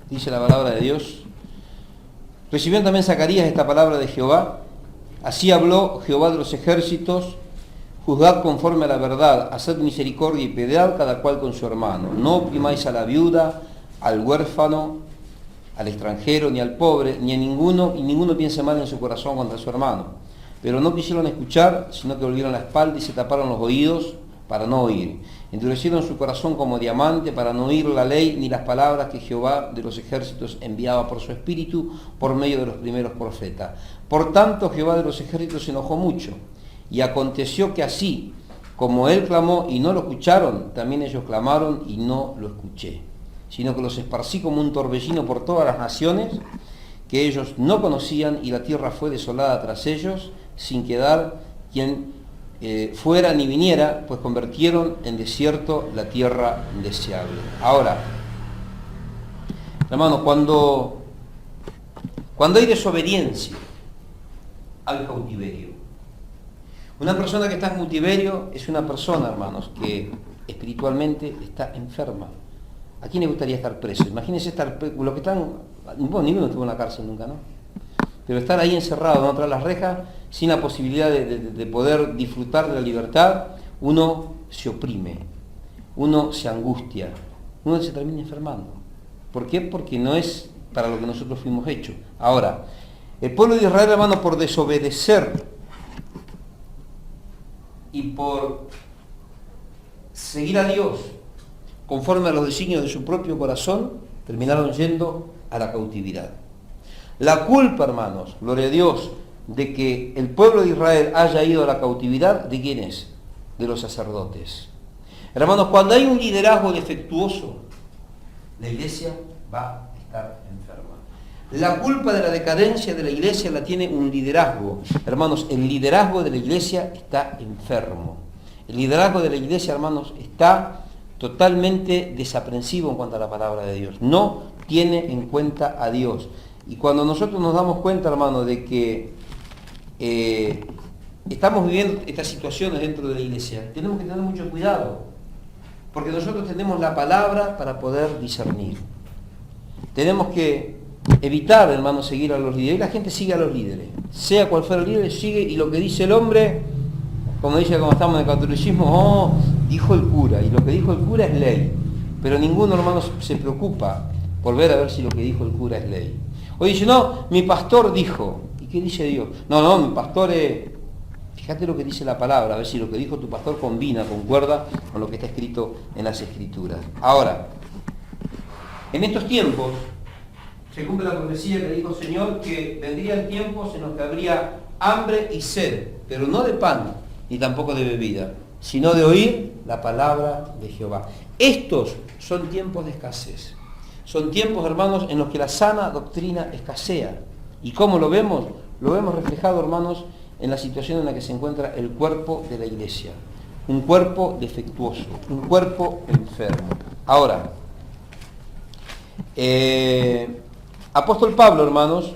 Dice la palabra de Dios: recibió también Zacarías esta palabra de Jehová. Así habló Jehová de los ejércitos: juzgad conforme a la verdad, haced misericordia y piedad cada cual con su hermano. No oprimáis a la viuda, al huérfano, al extranjero, ni al pobre, ni a ninguno, y ninguno piense mal en su corazón contra su hermano. Pero no quisieron escuchar, sino que volvieron la espalda y se taparon los oídos para no oír. Endurecieron su corazón como diamante para no oír la ley ni las palabras que Jehová de los ejércitos enviaba por su espíritu por medio de los primeros profetas. Por tanto, Jehová de los ejércitos se enojó mucho. Y aconteció que así como él clamó y no lo escucharon, también ellos clamaron y no lo escuché, sino que los esparcí como un torbellino por todas las naciones que ellos no conocían, y la tierra fue desolada tras ellos, sin quedar quien fuera ni viniera, pues convirtieron en desierto la tierra deseable. Ahora, hermanos, cuando hay desobediencia, hay cautiverio. Una persona que está en cautiverio es una persona, hermanos, que espiritualmente está enferma. ¿A quién le gustaría estar preso? Imagínense estar, lo que están, bueno, ninguno estuvo en la cárcel nunca, ¿no? Pero estar ahí encerrado, ¿no?, tras las rejas, sin la posibilidad de poder disfrutar de la libertad, uno se oprime, uno se angustia, uno se termina enfermando. ¿Por qué? Porque no es para lo que nosotros fuimos hechos. Ahora, el pueblo de Israel, hermano, por desobedecer y por seguir a Dios conforme a los designios de su propio corazón, terminaron yendo a la cautividad. La culpa, hermanos, gloria a Dios, de que el pueblo de Israel haya ido a la cautividad, ¿de quién es? De los sacerdotes. Hermanos, cuando hay un liderazgo defectuoso, la iglesia va a estar enferma. La culpa de la decadencia de la iglesia la tiene un liderazgo. Hermanos, el liderazgo de la iglesia está enfermo. El liderazgo de la iglesia, hermanos, está totalmente desaprensivo en cuanto a la palabra de Dios. No tiene en cuenta a Dios. Y cuando nosotros nos damos cuenta, hermano, de que estamos viviendo estas situaciones dentro de la iglesia, tenemos que tener mucho cuidado, porque nosotros tenemos la palabra para poder discernir. Tenemos que evitar, hermano, seguir a los líderes. Y la gente sigue a los líderes. Sea cual fuera el líder, sigue, y lo que dice el hombre, como estamos en el catolicismo, dijo el cura, y lo que dijo el cura es ley. Pero ninguno, hermano, se preocupa por ver a ver si lo que dijo el cura es ley. O dice, no, mi pastor dijo. ¿Y qué dice Dios? No, mi pastor es... Fíjate lo que dice la palabra, a ver si lo que dijo tu pastor concuerda con lo que está escrito en las Escrituras. Ahora, en estos tiempos se cumple la profecía que dijo el Señor, que vendrían tiempos en los que habría hambre y sed, pero no de pan, ni tampoco de bebida, sino de oír la palabra de Jehová. Estos son tiempos de escasez. Son tiempos, hermanos, en los que la sana doctrina escasea. ¿Y cómo lo vemos? Lo vemos reflejado, hermanos, en la situación en la que se encuentra el cuerpo de la iglesia. Un cuerpo defectuoso, un cuerpo enfermo. Ahora, apóstol Pablo, hermanos,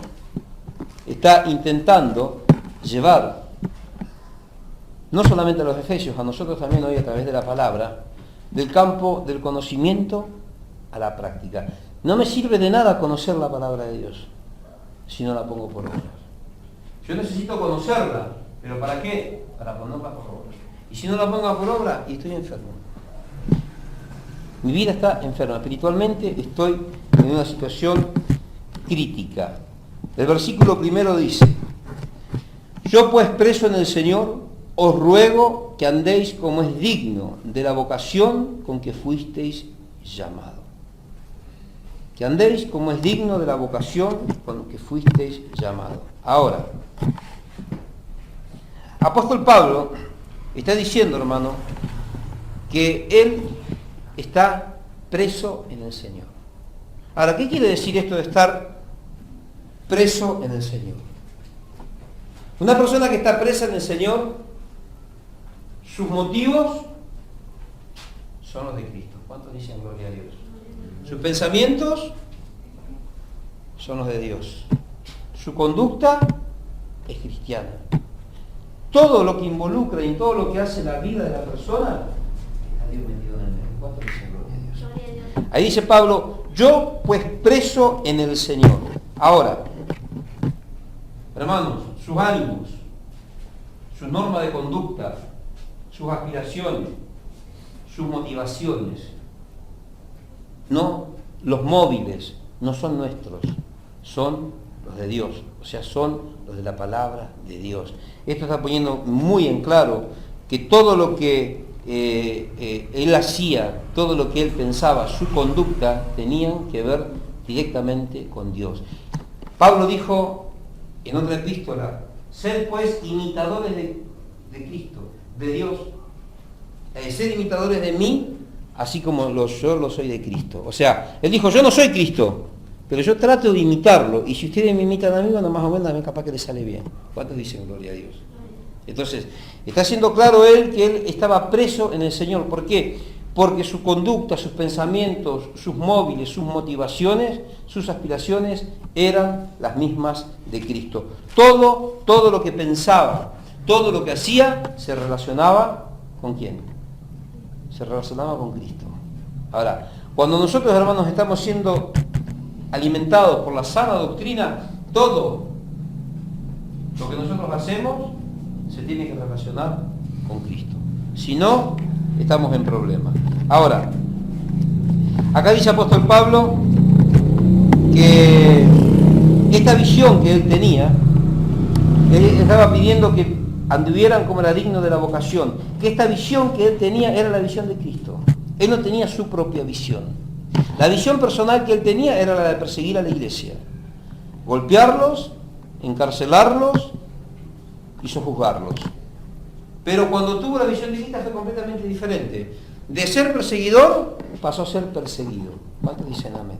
está intentando llevar, no solamente a los efesios, a nosotros también hoy a través de la palabra, del campo del conocimiento a la práctica. No me sirve de nada conocer la palabra de Dios si no la pongo por obra. Yo necesito conocerla, pero ¿para qué? Para ponerla por obra. Y si no la pongo por obra, y estoy enfermo. Mi vida está enferma. Espiritualmente estoy en una situación crítica. El versículo primero dice: yo pues preso en el Señor, os ruego que andéis como es digno de la vocación con que fuisteis llamado. Que andéis como es digno de la vocación con que fuisteis llamado. Ahora, apóstol Pablo está diciendo, hermano, que él está preso en el Señor. Ahora, ¿qué quiere decir esto de estar preso en el Señor? Una persona que está presa en el Señor, sus motivos son los de Cristo. ¿Cuántos dicen gloria a Dios? Sus pensamientos son los de Dios. Su conducta es cristiana. Todo lo que involucra y todo lo que hace la vida de la persona, está Dios metido en el medio. ¿Cuántos dicen gloria a Dios? Ahí dice Pablo: yo pues preso en el Señor. Ahora, hermanos, sus ánimos, su norma de conducta, sus aspiraciones, sus motivaciones, no, los móviles no son nuestros, son los de Dios, o sea, son los de la palabra de Dios. Esto está poniendo muy en claro que todo lo que él hacía, todo lo que él pensaba, su conducta, tenían que ver directamente con Dios. Pablo dijo en otra epístola: sed pues imitadores de Cristo, de Dios, sed imitadores de mí, así como yo lo soy de Cristo. O sea, él dijo: yo no soy Cristo, pero yo trato de imitarlo, y si ustedes me imitan a mí, bueno, más o menos a mí capaz que les sale bien. ¿Cuántos dicen gloria a Dios? Entonces, está siendo claro él que él estaba preso en el Señor. ¿Por qué? Porque su conducta, sus pensamientos, sus móviles, sus motivaciones, sus aspiraciones eran las mismas de Cristo. Todo lo que pensaba, todo lo que hacía, se relacionaba ¿con quién? Se relacionaba con Cristo. Ahora, cuando nosotros, hermanos, estamos siendo alimentados por la sana doctrina, todo lo que nosotros hacemos se tiene que relacionar con Cristo. Si no, estamos en problemas. Ahora, acá dice apóstol Pablo que esta visión que él tenía, él estaba pidiendo que anduvieran como era digno de la vocación, que esta visión que él tenía era la visión de Cristo. Él no tenía su propia visión. La visión personal que él tenía era la de perseguir a la iglesia, golpearlos, encarcelarlos y sojuzgarlos. Pero cuando tuvo la visión de Cristo fue completamente diferente. De ser perseguidor pasó a ser perseguido. ¿Cuántos dicen amén?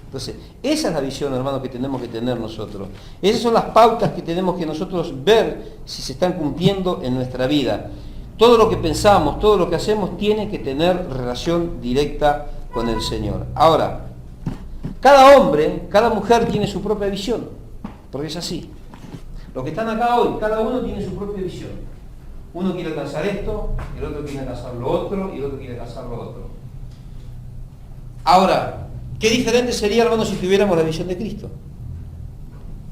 Entonces, esa es la visión, hermano, que tenemos que tener nosotros. Esas son las pautas que tenemos que nosotros ver si se están cumpliendo en nuestra vida. Todo lo que pensamos, todo lo que hacemos tiene que tener relación directa con el Señor. Ahora, cada hombre, cada mujer tiene su propia visión, porque es así. Los que están acá hoy, cada uno tiene su propia visión. Uno quiere alcanzar esto, el otro quiere alcanzar lo otro, y el otro quiere alcanzar lo otro. Ahora, ¿qué diferente sería, hermanos, si tuviéramos la visión de Cristo?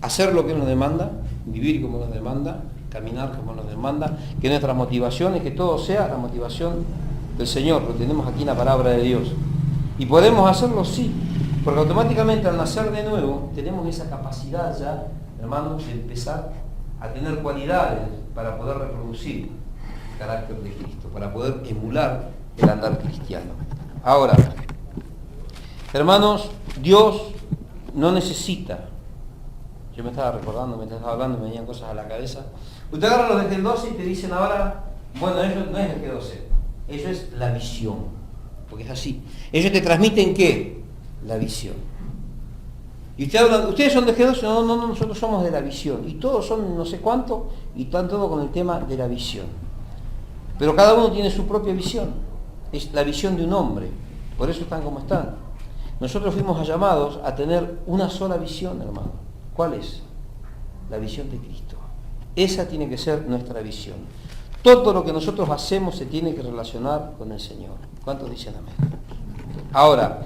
Hacer lo que Él nos demanda, vivir como nos demanda, caminar como nos demanda, que nuestras motivaciones, que todo sea la motivación del Señor, lo tenemos aquí en la palabra de Dios. Y podemos hacerlo, sí, porque automáticamente al nacer de nuevo tenemos esa capacidad ya, hermanos, de empezar a tener cualidades para poder reproducir el carácter de Cristo, para poder emular el andar cristiano. Ahora, hermanos, Dios no necesita. Yo me estaba recordando, me estaba hablando, me venían cosas a la cabeza. Usted agarra los de G12 y te dicen ahora, bueno, eso no es el G12, eso es la visión, porque es así. Ellos te transmiten ¿qué? la visión. Y ustedes son de G12, no, nosotros somos de la visión. Y todos son no sé cuánto, y están todos con el tema de la visión. Pero cada uno tiene su propia visión. Es la visión de un hombre. Por eso están como están. Nosotros fuimos llamados a tener una sola visión, hermano. ¿Cuál es? La visión de Cristo. Esa tiene que ser nuestra visión. Todo lo que nosotros hacemos se tiene que relacionar con el Señor. ¿Cuántos dicen amén? Ahora,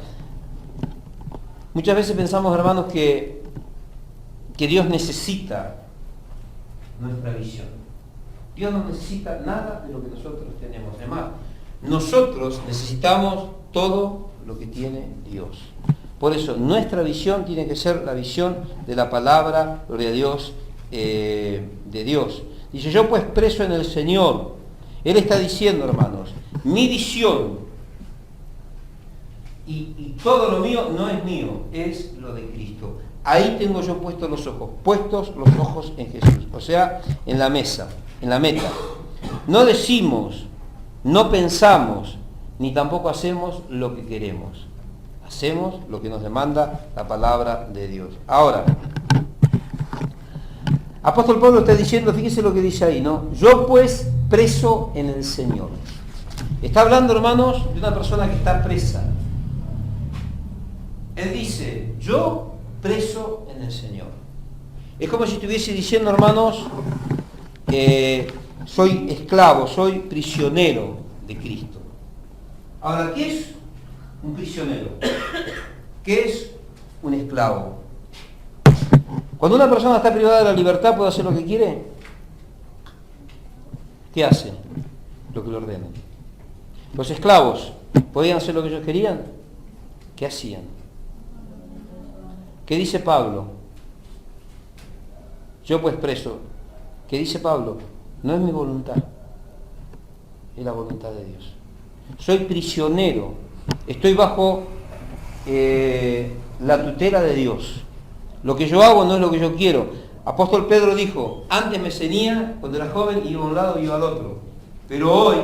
muchas veces pensamos, hermanos, que Dios necesita nuestra visión. Dios no necesita nada de lo que nosotros tenemos. Además, nosotros necesitamos todo lo que tiene Dios. Por eso, nuestra visión tiene que ser la visión de la palabra, gloria a Dios, de Dios. Dice, yo pues preso en el Señor. Él está diciendo, hermanos, mi visión y todo lo mío no es mío, es lo de Cristo. Ahí tengo yo puestos los ojos en Jesús, o sea, en la mesa, en la meta. No decimos, no pensamos, ni tampoco hacemos lo que queremos. Hacemos lo que nos demanda la palabra de Dios. Ahora, apóstol Pablo está diciendo, fíjese lo que dice ahí, ¿no? Yo pues preso en el Señor. Está hablando, hermanos, de una persona que está presa. Él dice, yo preso en el Señor. Es como si estuviese diciendo, hermanos, soy esclavo, soy prisionero de Cristo. Ahora, ¿qué es un prisionero? ¿Qué es un esclavo? Cuando una persona está privada de la libertad, ¿puede hacer lo que quiere? ¿Qué hace? Lo que le ordenen. Los esclavos, ¿podían hacer lo que ellos querían? ¿Qué hacían? ¿Qué dice Pablo? Yo pues preso. ¿Qué dice Pablo? No es mi voluntad, es la voluntad de Dios. Soy prisionero, estoy bajo la tutela de Dios. Lo que yo hago no es lo que yo quiero. Apóstol Pedro dijo, antes me ceñía, cuando era joven iba a un lado y iba al otro, pero hoy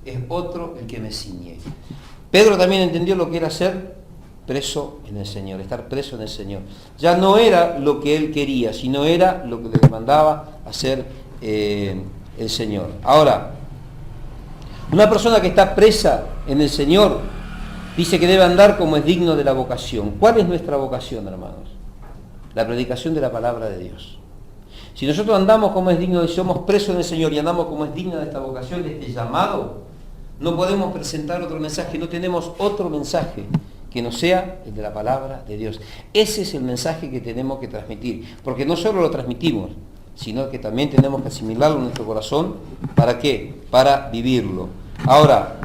es otro el que me ciñe. Pedro también entendió lo que era ser preso en el Señor, estar preso en el Señor. Ya no era lo que él quería, sino era lo que le demandaba hacer el Señor. Ahora, una persona que está presa en el Señor dice que debe andar como es digno de la vocación. ¿Cuál es nuestra vocación, hermanos? La predicación de la palabra de Dios. Si nosotros andamos como es digno, y somos presos en el Señor y andamos como es digno de esta vocación, de este llamado, no podemos presentar otro mensaje, no tenemos otro mensaje que no sea el de la palabra de Dios. Ese es el mensaje que tenemos que transmitir, porque no solo lo transmitimos, sino que también tenemos que asimilarlo en nuestro corazón. ¿Para qué? Para vivirlo. Ahora,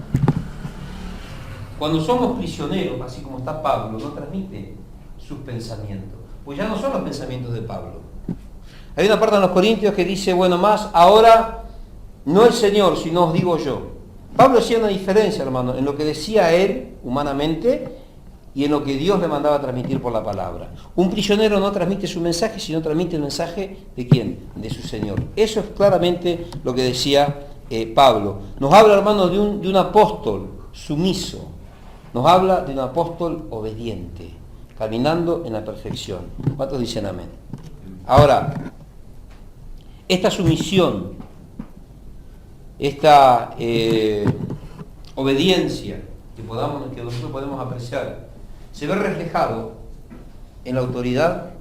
cuando somos prisioneros, así como está Pablo, no transmite sus pensamientos, pues ya no son los pensamientos de Pablo. Hay una parte en los Corintios que dice, bueno, más ahora no el Señor, sino os digo yo. Pablo hacía una diferencia, hermano, en lo que decía él humanamente y en lo que Dios le mandaba a transmitir por la palabra. Un prisionero no transmite su mensaje, sino transmite el mensaje de ¿quién? De su Señor. Eso es claramente lo que decía Pablo. Nos habla, hermano, de un apóstol sumiso. Nos habla de un apóstol obediente, caminando en la perfección. ¿Cuántos dicen amén? Ahora, esta sumisión, esta obediencia que nosotros podemos apreciar, se ve reflejado en la autoridad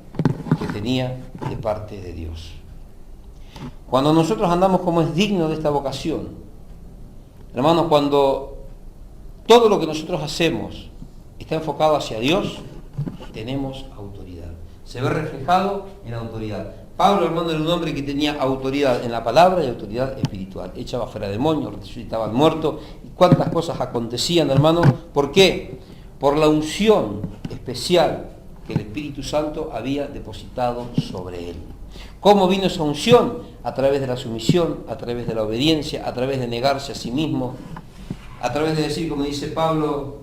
que tenía de parte de Dios. Cuando nosotros andamos como es digno de esta vocación, hermanos, cuando todo lo que nosotros hacemos está enfocado hacia Dios, tenemos autoridad. Se ve reflejado en la autoridad. Pablo, hermano, era un hombre que tenía autoridad en la palabra y autoridad espiritual. Echaba fuera demonios, resucitaba al muerto. Y cuántas cosas acontecían, hermano. ¿Por qué? Por la unción especial que el Espíritu Santo había depositado sobre él. ¿Cómo vino esa unción? A través de la sumisión, a través de la obediencia, a través de negarse a sí mismo, a través de decir, como dice Pablo,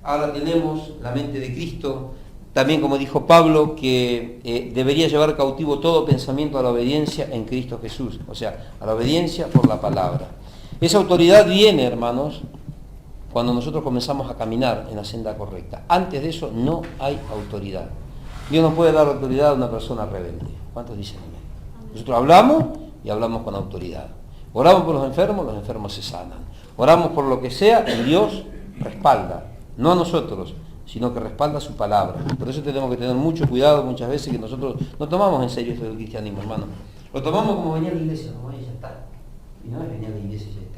ahora tenemos la mente de Cristo. También, como dijo Pablo, que debería llevar cautivo todo pensamiento a la obediencia en Cristo Jesús. O sea, a la obediencia por la palabra. Esa autoridad viene, hermanos, cuando nosotros comenzamos a caminar en la senda correcta. Antes de eso no hay autoridad. Dios no puede dar autoridad a una persona rebelde. ¿Cuántos dicen amén? Nosotros hablamos y hablamos con autoridad. Oramos por los enfermos se sanan. Oramos por lo que sea y Dios respalda. No a nosotros, sino que respalda su palabra. Por eso tenemos que tener mucho cuidado muchas veces que nosotros no tomamos en serio esto del cristianismo, hermano. Lo tomamos como venía a la iglesia, como ya está. Y no es venir a la iglesia y ya está.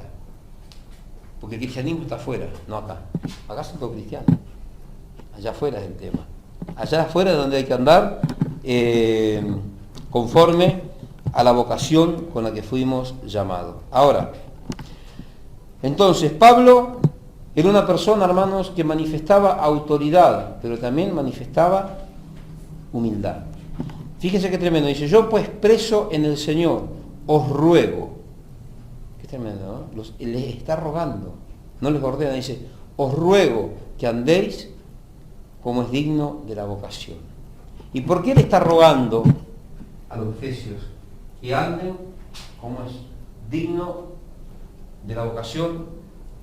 Porque el cristianismo está afuera, no acá. Acá son todos cristianos. Allá afuera es el tema. Allá afuera es donde hay que andar conforme a la vocación con la que fuimos llamados. Ahora, entonces Pablo era una persona, hermanos, que manifestaba autoridad, pero también manifestaba humildad. Fíjense qué tremendo. Dice, yo pues preso en el Señor, os ruego. Qué tremendo, ¿no? Les está rogando, no les ordena, dice, os ruego que andéis como es digno de la vocación. ¿Y por qué le está rogando a los efesios que anden como es digno de la vocación,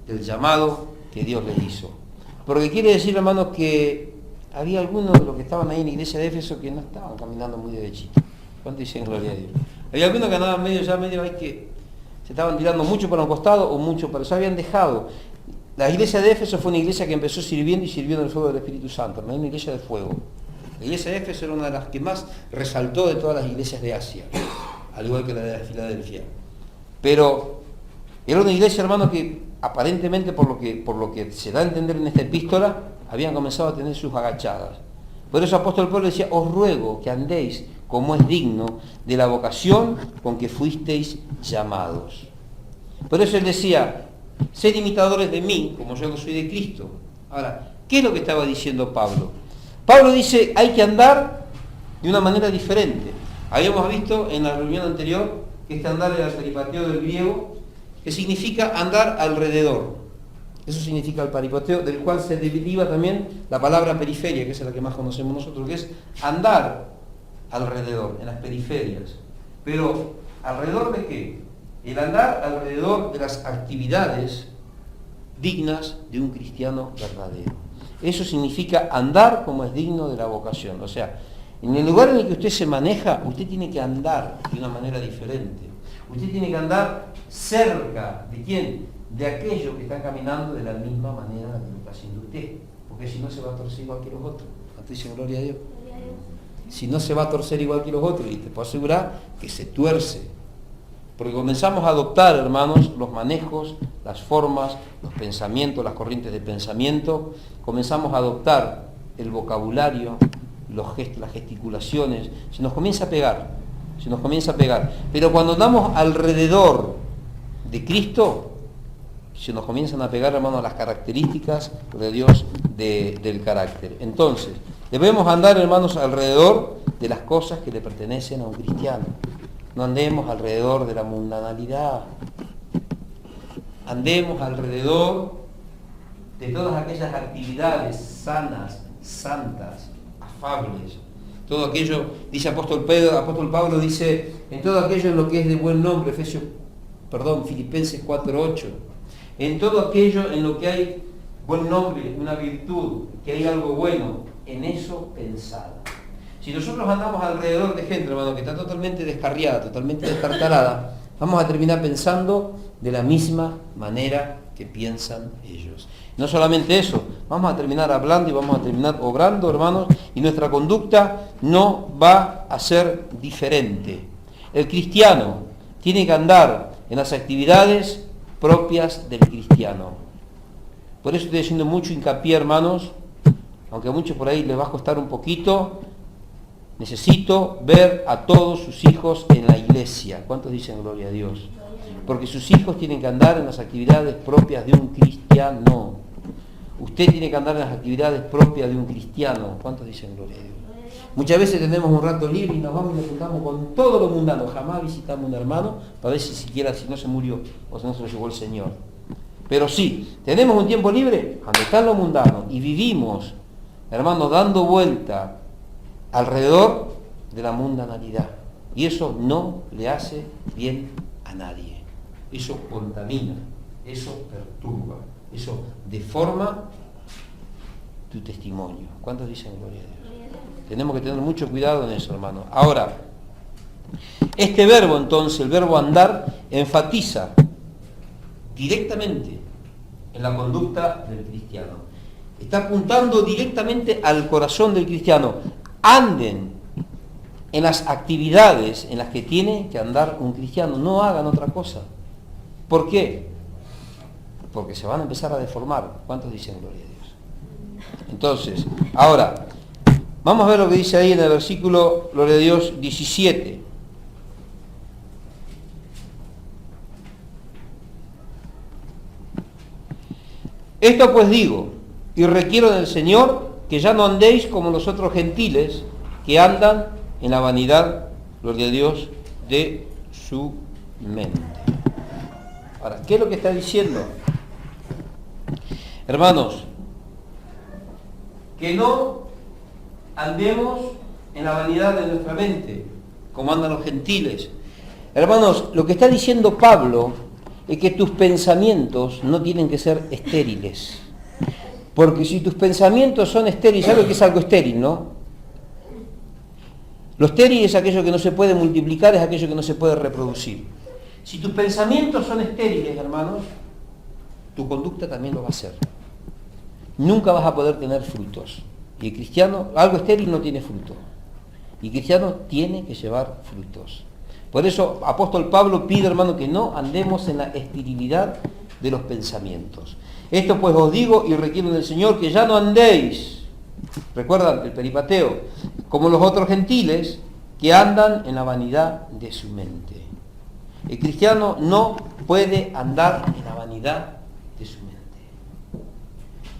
del llamado que Dios les hizo? Porque quiere decir, hermanos, que había algunos de los que estaban ahí en la iglesia de Éfeso que no estaban caminando muy derechito. ¿Cuánto dicen gloria a Dios? Había algunos que andaban medio ahí que se estaban tirando mucho para un costado o mucho para eso. Habían dejado. La iglesia de Éfeso fue una iglesia que empezó sirviendo y sirvió en el fuego del Espíritu Santo. No, una iglesia de fuego. La iglesia de Éfeso era una de las que más resaltó de todas las iglesias de Asia, al igual que la de Filadelfia. Pero era una iglesia, hermano, que aparentemente por lo que se da a entender en esta epístola, habían comenzado a tener sus agachadas. Por eso el apóstol Pablo decía, os ruego que andéis como es digno de la vocación con que fuisteis llamados. Por eso él decía, sed imitadores de mí, como yo lo soy de Cristo. Ahora, ¿qué es lo que estaba diciendo Pablo? Pablo dice, hay que andar de una manera diferente. Habíamos visto en la reunión anterior que este andar era el peripateo del griego, que significa andar alrededor. Eso significa el peripateo, del cual se deriva también la palabra periferia, que es la que más conocemos nosotros, que es andar alrededor, en las periferias. Pero, ¿alrededor de qué? El andar alrededor de las actividades dignas de un cristiano verdadero. Eso significa andar como es digno de la vocación. O sea, en el lugar en el que usted se maneja, usted tiene que andar de una manera diferente. Usted tiene que andar cerca de quién, de aquellos que están caminando de la misma manera que lo está haciendo usted, porque si no se va a torcer igual que los otros. ¿Cuánto dicen gloria a Dios? Si no se va a torcer igual que los otros, y te puedo asegurar que se tuerce, porque comenzamos a adoptar, hermanos, los manejos, las formas, los pensamientos, las corrientes de pensamiento, comenzamos a adoptar el vocabulario, los gestos, las gesticulaciones, se nos comienza a pegar, pero cuando andamos alrededor de Cristo, se nos comienzan a pegar, hermanos, las características de Dios del carácter. Entonces, debemos andar, hermanos, alrededor de las cosas que le pertenecen a un cristiano. No andemos alrededor de la mundanalidad. Andemos alrededor de todas aquellas actividades sanas, santas, afables. Todo aquello, dice apóstol Pablo dice, en todo aquello en lo que es de buen nombre, Filipenses 4:8. En todo aquello en lo que hay buen nombre, una virtud, que hay algo bueno, en eso pensad. Si nosotros andamos alrededor de gente, hermano, que está totalmente descarriada, totalmente destartalada, vamos a terminar pensando de la misma manera que piensan ellos. No solamente eso, vamos a terminar hablando y vamos a terminar obrando, hermanos, y nuestra conducta no va a ser diferente. El cristiano tiene que andar en las actividades propias del cristiano. Por eso estoy haciendo mucho hincapié, hermanos, aunque a muchos por ahí les va a costar un poquito. Necesito ver a todos sus hijos en la iglesia. ¿Cuántos dicen gloria a Dios? Porque sus hijos tienen que andar en las actividades propias de un cristiano. Usted tiene que andar en las actividades propias de un cristiano. ¿Cuántos dicen gloria a Dios? Muchas veces tenemos un rato libre y nos vamos y nos juntamos con todo lo mundano. Jamás visitamos a un hermano para ver si no se murió o si no se lo llevó el Señor. Pero sí, tenemos un tiempo libre cuando está en lo mundano y vivimos, hermanos, dando vuelta alrededor de la mundanalidad. Y eso no le hace bien a nadie. Eso contamina, eso perturba, Eso deforma tu testimonio. ¿Cuántos dicen gloria a Dios? Tenemos que tener mucho cuidado en eso, hermano. Ahora, este verbo entonces, el verbo andar, enfatiza directamente en la conducta del cristiano. Está apuntando directamente al corazón del cristiano. Anden en las actividades en las que tiene que andar un cristiano. No hagan otra cosa. ¿Por qué? Porque se van a empezar a deformar. ¿Cuántos dicen gloria a Dios? Entonces, ahora, vamos a ver lo que dice ahí en el versículo, gloria a Dios, 17. Esto pues digo, y requiero del Señor, que ya no andéis como los otros gentiles, que andan en la vanidad, gloria a Dios, de su mente. Ahora, ¿qué es lo que está diciendo? Hermanos, que no andemos en la vanidad de nuestra mente, como andan los gentiles. Hermanos, lo que está diciendo Pablo es que tus pensamientos no tienen que ser estériles. Porque si tus pensamientos son estériles, ¿sabes lo que es algo estéril, no? Lo estéril es aquello que no se puede multiplicar, es aquello que no se puede reproducir. Si tus pensamientos son estériles, hermanos, tu conducta también lo va a ser. Nunca vas a poder tener frutos. Y el cristiano, algo estéril no tiene fruto. Y el cristiano tiene que llevar frutos. Por eso, apóstol Pablo pide, hermano, que no andemos en la esterilidad de los pensamientos. Esto pues os digo y requiero del Señor que ya no andéis, recuerdan el peripateo, como los otros gentiles que andan en la vanidad de su mente. El cristiano no puede andar en la vanidad de su mente.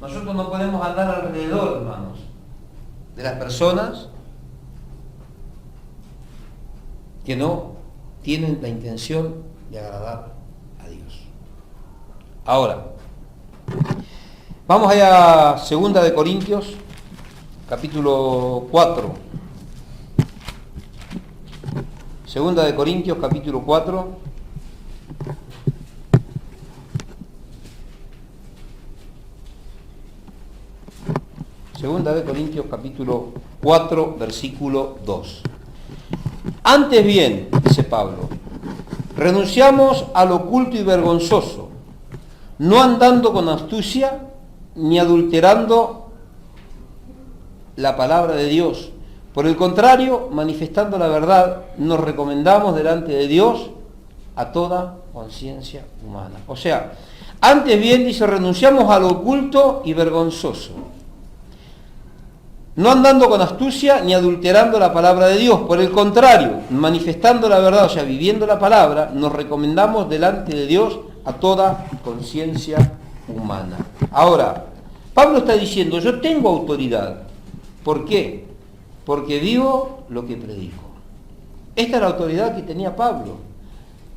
Nosotros no podemos andar alrededor, hermanos, de las personas que no tienen la intención de agradar a Dios. Ahora, vamos allá a 2 de Corintios, capítulo 4. 2 de Corintios, capítulo 4. Segunda de Corintios, capítulo 4, versículo 2. Antes bien, dice Pablo, renunciamos a lo oculto y vergonzoso, no andando con astucia ni adulterando la palabra de Dios. Por el contrario, manifestando la verdad, nos recomendamos delante de Dios a toda conciencia humana. O sea, antes bien, dice, renunciamos a lo oculto y vergonzoso, no andando con astucia ni adulterando la palabra de Dios. Por el contrario, manifestando la verdad, o sea, viviendo la palabra, nos recomendamos delante de Dios a toda conciencia humana. Ahora, Pablo está diciendo, yo tengo autoridad. ¿Por qué? Porque vivo lo que predico. Esta es la autoridad que tenía Pablo.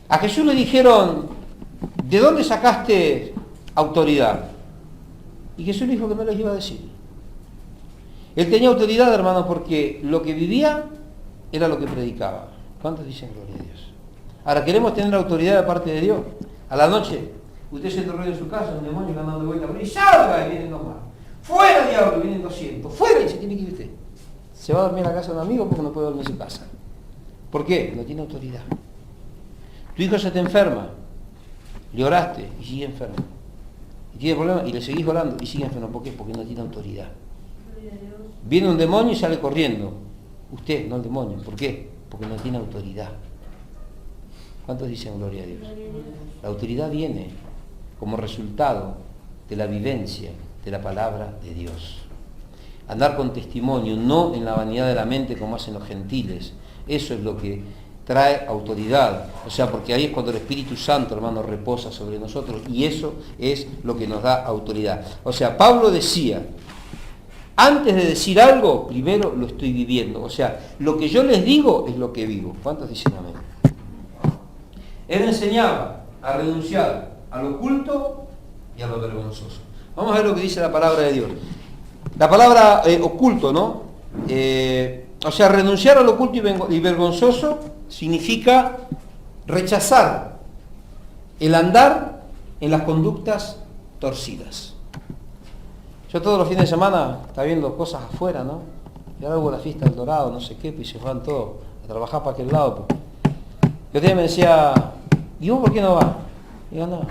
A Jesús le dijeron, ¿de dónde sacaste autoridad? Y Jesús le dijo que no les iba a decir. Él tenía autoridad, hermano, porque lo que vivía era lo que predicaba. ¿Cuántos dicen gloria a Dios? Ahora, queremos tener la autoridad de parte de Dios. A la noche, usted se enterró en su casa, un demonio que anda dando vuelta por ahí, salga, y vienen dos más. Fuera, diablo, vienen 200. Fuera, y se tiene que ir usted. Se va a dormir a la casa de un amigo porque no puede dormir en su casa. ¿Por qué? No tiene autoridad. Tu hijo se te enferma, le oraste y sigue enfermo. Y tiene problemas y le seguís orando y sigue enfermo. ¿Por qué? Porque no tiene autoridad. Viene un demonio y sale corriendo. Usted, no el demonio. ¿Por qué? Porque no tiene autoridad. ¿Cuántos dicen gloria a Dios? La autoridad viene como resultado de la vivencia de la palabra de Dios. Andar con testimonio, no en la vanidad de la mente como hacen los gentiles. Eso es lo que trae autoridad. O sea, porque ahí es cuando el Espíritu Santo, hermano, reposa sobre nosotros. Y eso es lo que nos da autoridad. O sea, Pablo decía, antes de decir algo, primero lo estoy viviendo. O sea, lo que yo les digo es lo que vivo. ¿Cuántos dicen amén? Él enseñaba a renunciar a lo oculto y a lo vergonzoso. Vamos a ver lo que dice la palabra de Dios. La palabra oculto, ¿no? O sea, renunciar a lo oculto y vergonzoso significa rechazar el andar en las conductas torcidas. Yo todos los fines de semana estaba viendo cosas afuera, ¿no? Y ahora hubo la fiesta del Dorado, no sé qué, pues se van todos a trabajar para aquel lado. Pues. Y otro día me decía, ¿y vos por qué no vas? Y digo, no.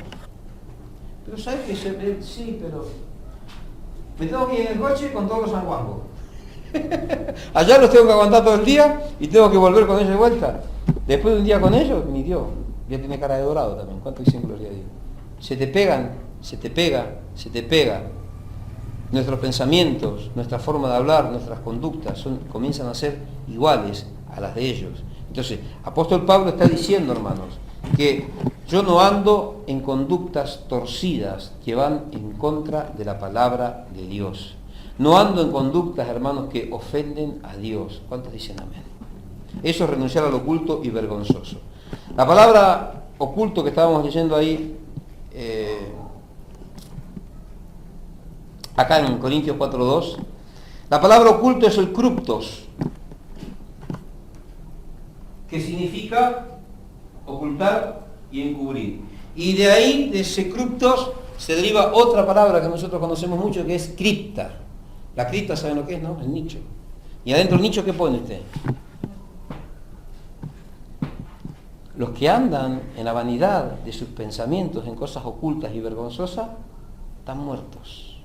Pero ¿sabes qué? Sí, pero me tengo que ir en el coche con todos los sanguangos. Allá los tengo que aguantar todo el día y tengo que volver con ellos de vuelta. Después de un día con ellos, mi Dios, ya tiene cara de dorado también. ¿Cuánto dicen gloria a Dios? Se te pegan, se te pega, se te pega. Nuestros pensamientos, nuestra forma de hablar, nuestras conductas comienzan a ser iguales a las de ellos. Entonces, apóstol Pablo está diciendo, hermanos, que yo no ando en conductas torcidas que van en contra de la palabra de Dios. No ando en conductas, hermanos, que ofenden a Dios. ¿Cuántos dicen amén? Eso es renunciar al oculto y vergonzoso. La palabra oculto que estábamos leyendo ahí, acá en Corintios 4:2, la palabra oculto es el kruptos, que significa ocultar y encubrir. Y de ahí, de ese kruptos, se deriva otra palabra que nosotros conocemos mucho, que es cripta. La cripta, ¿saben lo que es, no? El nicho. Y adentro del nicho, ¿qué pone usted? Los que andan en la vanidad de sus pensamientos, en cosas ocultas y vergonzosas, están muertos.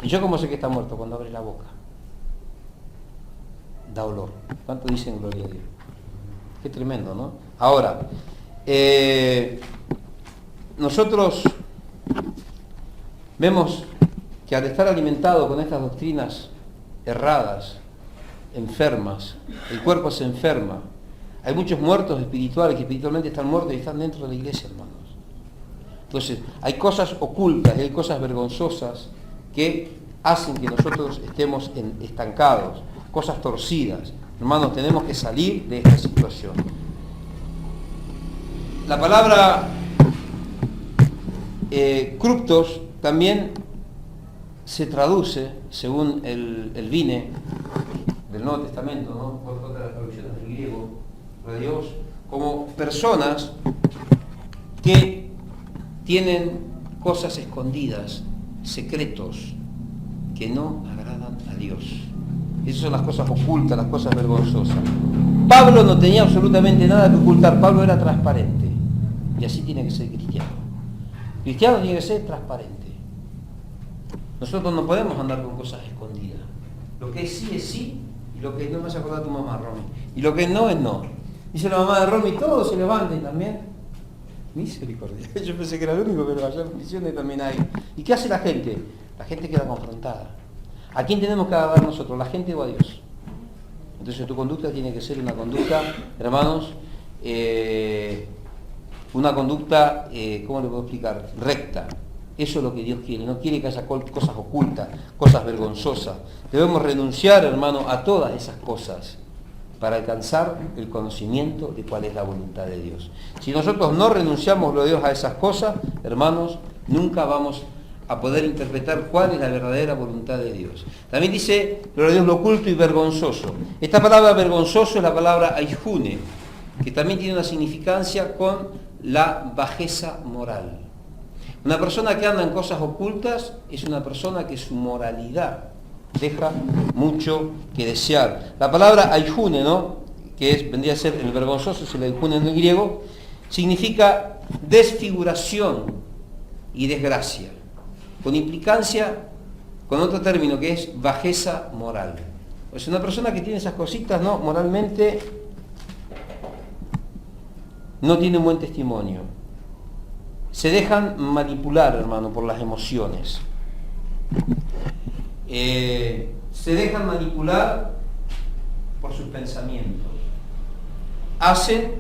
¿Y yo cómo sé que está muerto? Cuando abre la boca. Da olor. ¿Cuánto dicen gloria a Dios? Qué tremendo, ¿no? Ahora, nosotros vemos que al estar alimentado con estas doctrinas erradas, enfermas, el cuerpo se enferma. Hay muchos muertos espirituales que espiritualmente están muertos y están dentro de la iglesia, hermanos. Entonces, hay cosas ocultas, hay cosas vergonzosas que hacen que nosotros estemos estancados, cosas torcidas. Hermanos, tenemos que salir de esta situación. La palabra kruptos también se traduce, según el Vine del Nuevo Testamento, ¿no? Por otras traducciones del griego, de Dios, como personas que tienen cosas escondidas, secretos, que no agradan a Dios. Esas son las cosas ocultas, las cosas vergonzosas. Pablo no tenía absolutamente nada que ocultar, Pablo era transparente. Y así tiene que ser cristiano. Cristiano tiene que ser transparente. Nosotros no podemos andar con cosas escondidas. Lo que es sí, y lo que no me hace acordar a tu mamá, Romy. Y lo que no es no. Dice la mamá de Romy, todos se levanten también. Misericordia. Yo pensé que era el único, pero allá en misiones también hay. ¿Y qué hace la gente? La gente queda confrontada. ¿A quién tenemos que agradar nosotros? ¿La gente o a Dios? Entonces tu conducta tiene que ser una conducta, hermanos, una conducta, ¿cómo le puedo explicar? Recta. Eso es lo que Dios quiere. No quiere que haya cosas ocultas, cosas vergonzosas. Debemos renunciar, hermano, a todas esas cosas para alcanzar el conocimiento de cuál es la voluntad de Dios. Si nosotros no renunciamos, lo de Dios, a esas cosas, hermanos, nunca vamos a poder interpretar cuál es la verdadera voluntad de Dios. También dice, gloria a Dios, lo oculto y vergonzoso. Esta palabra vergonzoso es la palabra aijune, que también tiene una significancia con la bajeza moral. Una persona que anda en cosas ocultas es una persona que su moralidad deja mucho que desear. La palabra aijune, ¿no? Que vendría a ser el vergonzoso, es el aijune en el griego, significa desfiguración y desgracia, con implicancia con otro término que es bajeza moral. O sea, una persona que tiene esas cositas, ¿no? Moralmente no tiene un buen testimonio. Se dejan manipular, hermano, por las emociones. Se dejan manipular por sus pensamientos. Hacen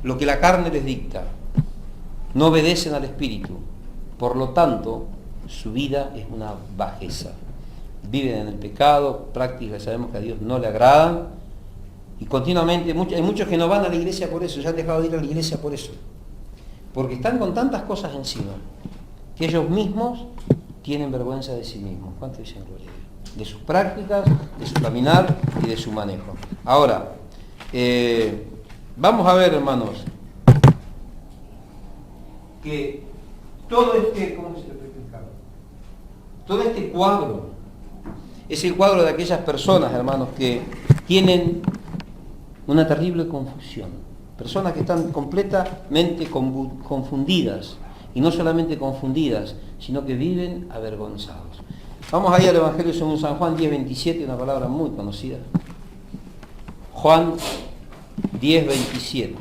lo que la carne les dicta. No obedecen al Espíritu. Por lo tanto, su vida es una bajeza. Viven en el pecado, prácticas sabemos que a Dios no le agradan, y continuamente hay muchos que no van a la iglesia por eso, ya han dejado de ir a la iglesia por eso, porque están con tantas cosas encima que ellos mismos tienen vergüenza de sí mismos. ¿Cuánto dicen gloria a Dios? De sus prácticas, de su caminar y de su manejo. Ahora, vamos a ver, hermanos, que todo este, ¿cómo se puede explicar? Todo este cuadro es el cuadro de aquellas personas, hermanos, que tienen una terrible confusión. Personas que están completamente confundidas, y no solamente confundidas, sino que viven avergonzados. Vamos ahí al Evangelio según San Juan 10:27, una palabra muy conocida. Juan 10:27.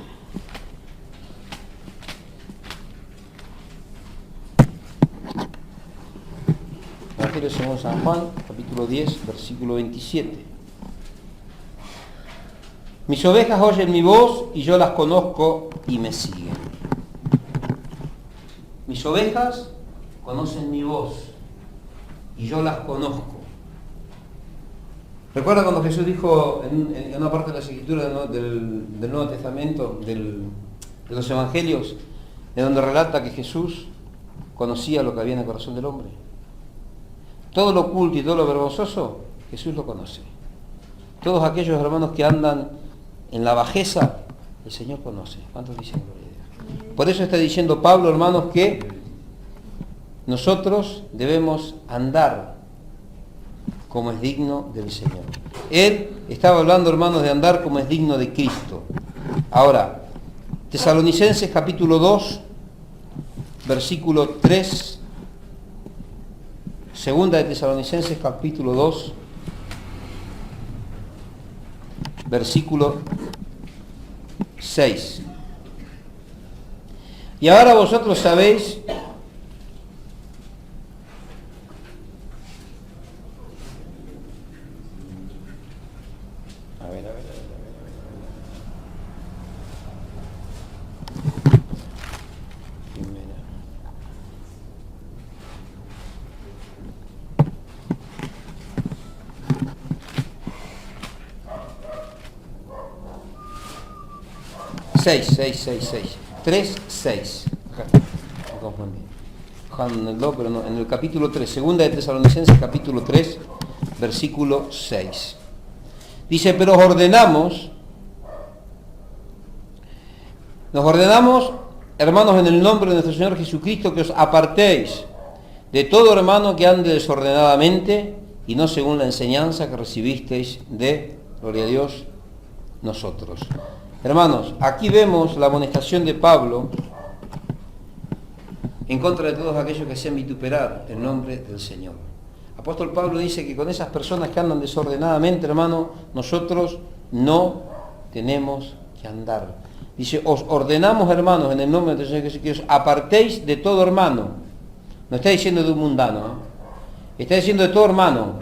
Evangelio según San Juan, capítulo 10, versículo 27. Mis ovejas oyen mi voz y yo las conozco y me siguen. Mis ovejas conocen mi voz y yo las conozco. ¿Recuerda cuando Jesús dijo en una parte de las Escrituras del Nuevo Testamento, de los Evangelios, en donde relata que Jesús conocía lo que había en el corazón del hombre? Todo lo oculto y todo lo vergonzoso, Jesús lo conoce. Todos aquellos hermanos que andan en la bajeza, el Señor conoce. ¿Cuántos dicen gloria a Dios? Por eso está diciendo Pablo, hermanos, que nosotros debemos andar como es digno del Señor. Él estaba hablando, hermanos, de andar como es digno de Cristo. Ahora, Tesalonicenses capítulo 2, versículo 3. Segunda de Tesalonicenses capítulo 2, versículo 6. Y ahora vosotros sabéis a ver. 3:6. Me confundí. Pero no, en el capítulo 3, segunda de Tesalonicenses, capítulo 3, versículo 6. Dice, pero nos ordenamos, hermanos, en el nombre de nuestro Señor Jesucristo, que os apartéis de todo hermano que ande desordenadamente y no según la enseñanza que recibisteis de, gloria a Dios, nosotros. Hermanos, aquí vemos la amonestación de Pablo en contra de todos aquellos que sean vituperar el nombre del Señor. Apóstol Pablo dice que con esas personas que andan desordenadamente, hermano, nosotros no tenemos que andar. Dice, os ordenamos, hermanos, en el nombre del Señor Jesucristo, que os apartéis de todo hermano. No está diciendo de un mundano, ¿eh? Está diciendo de todo hermano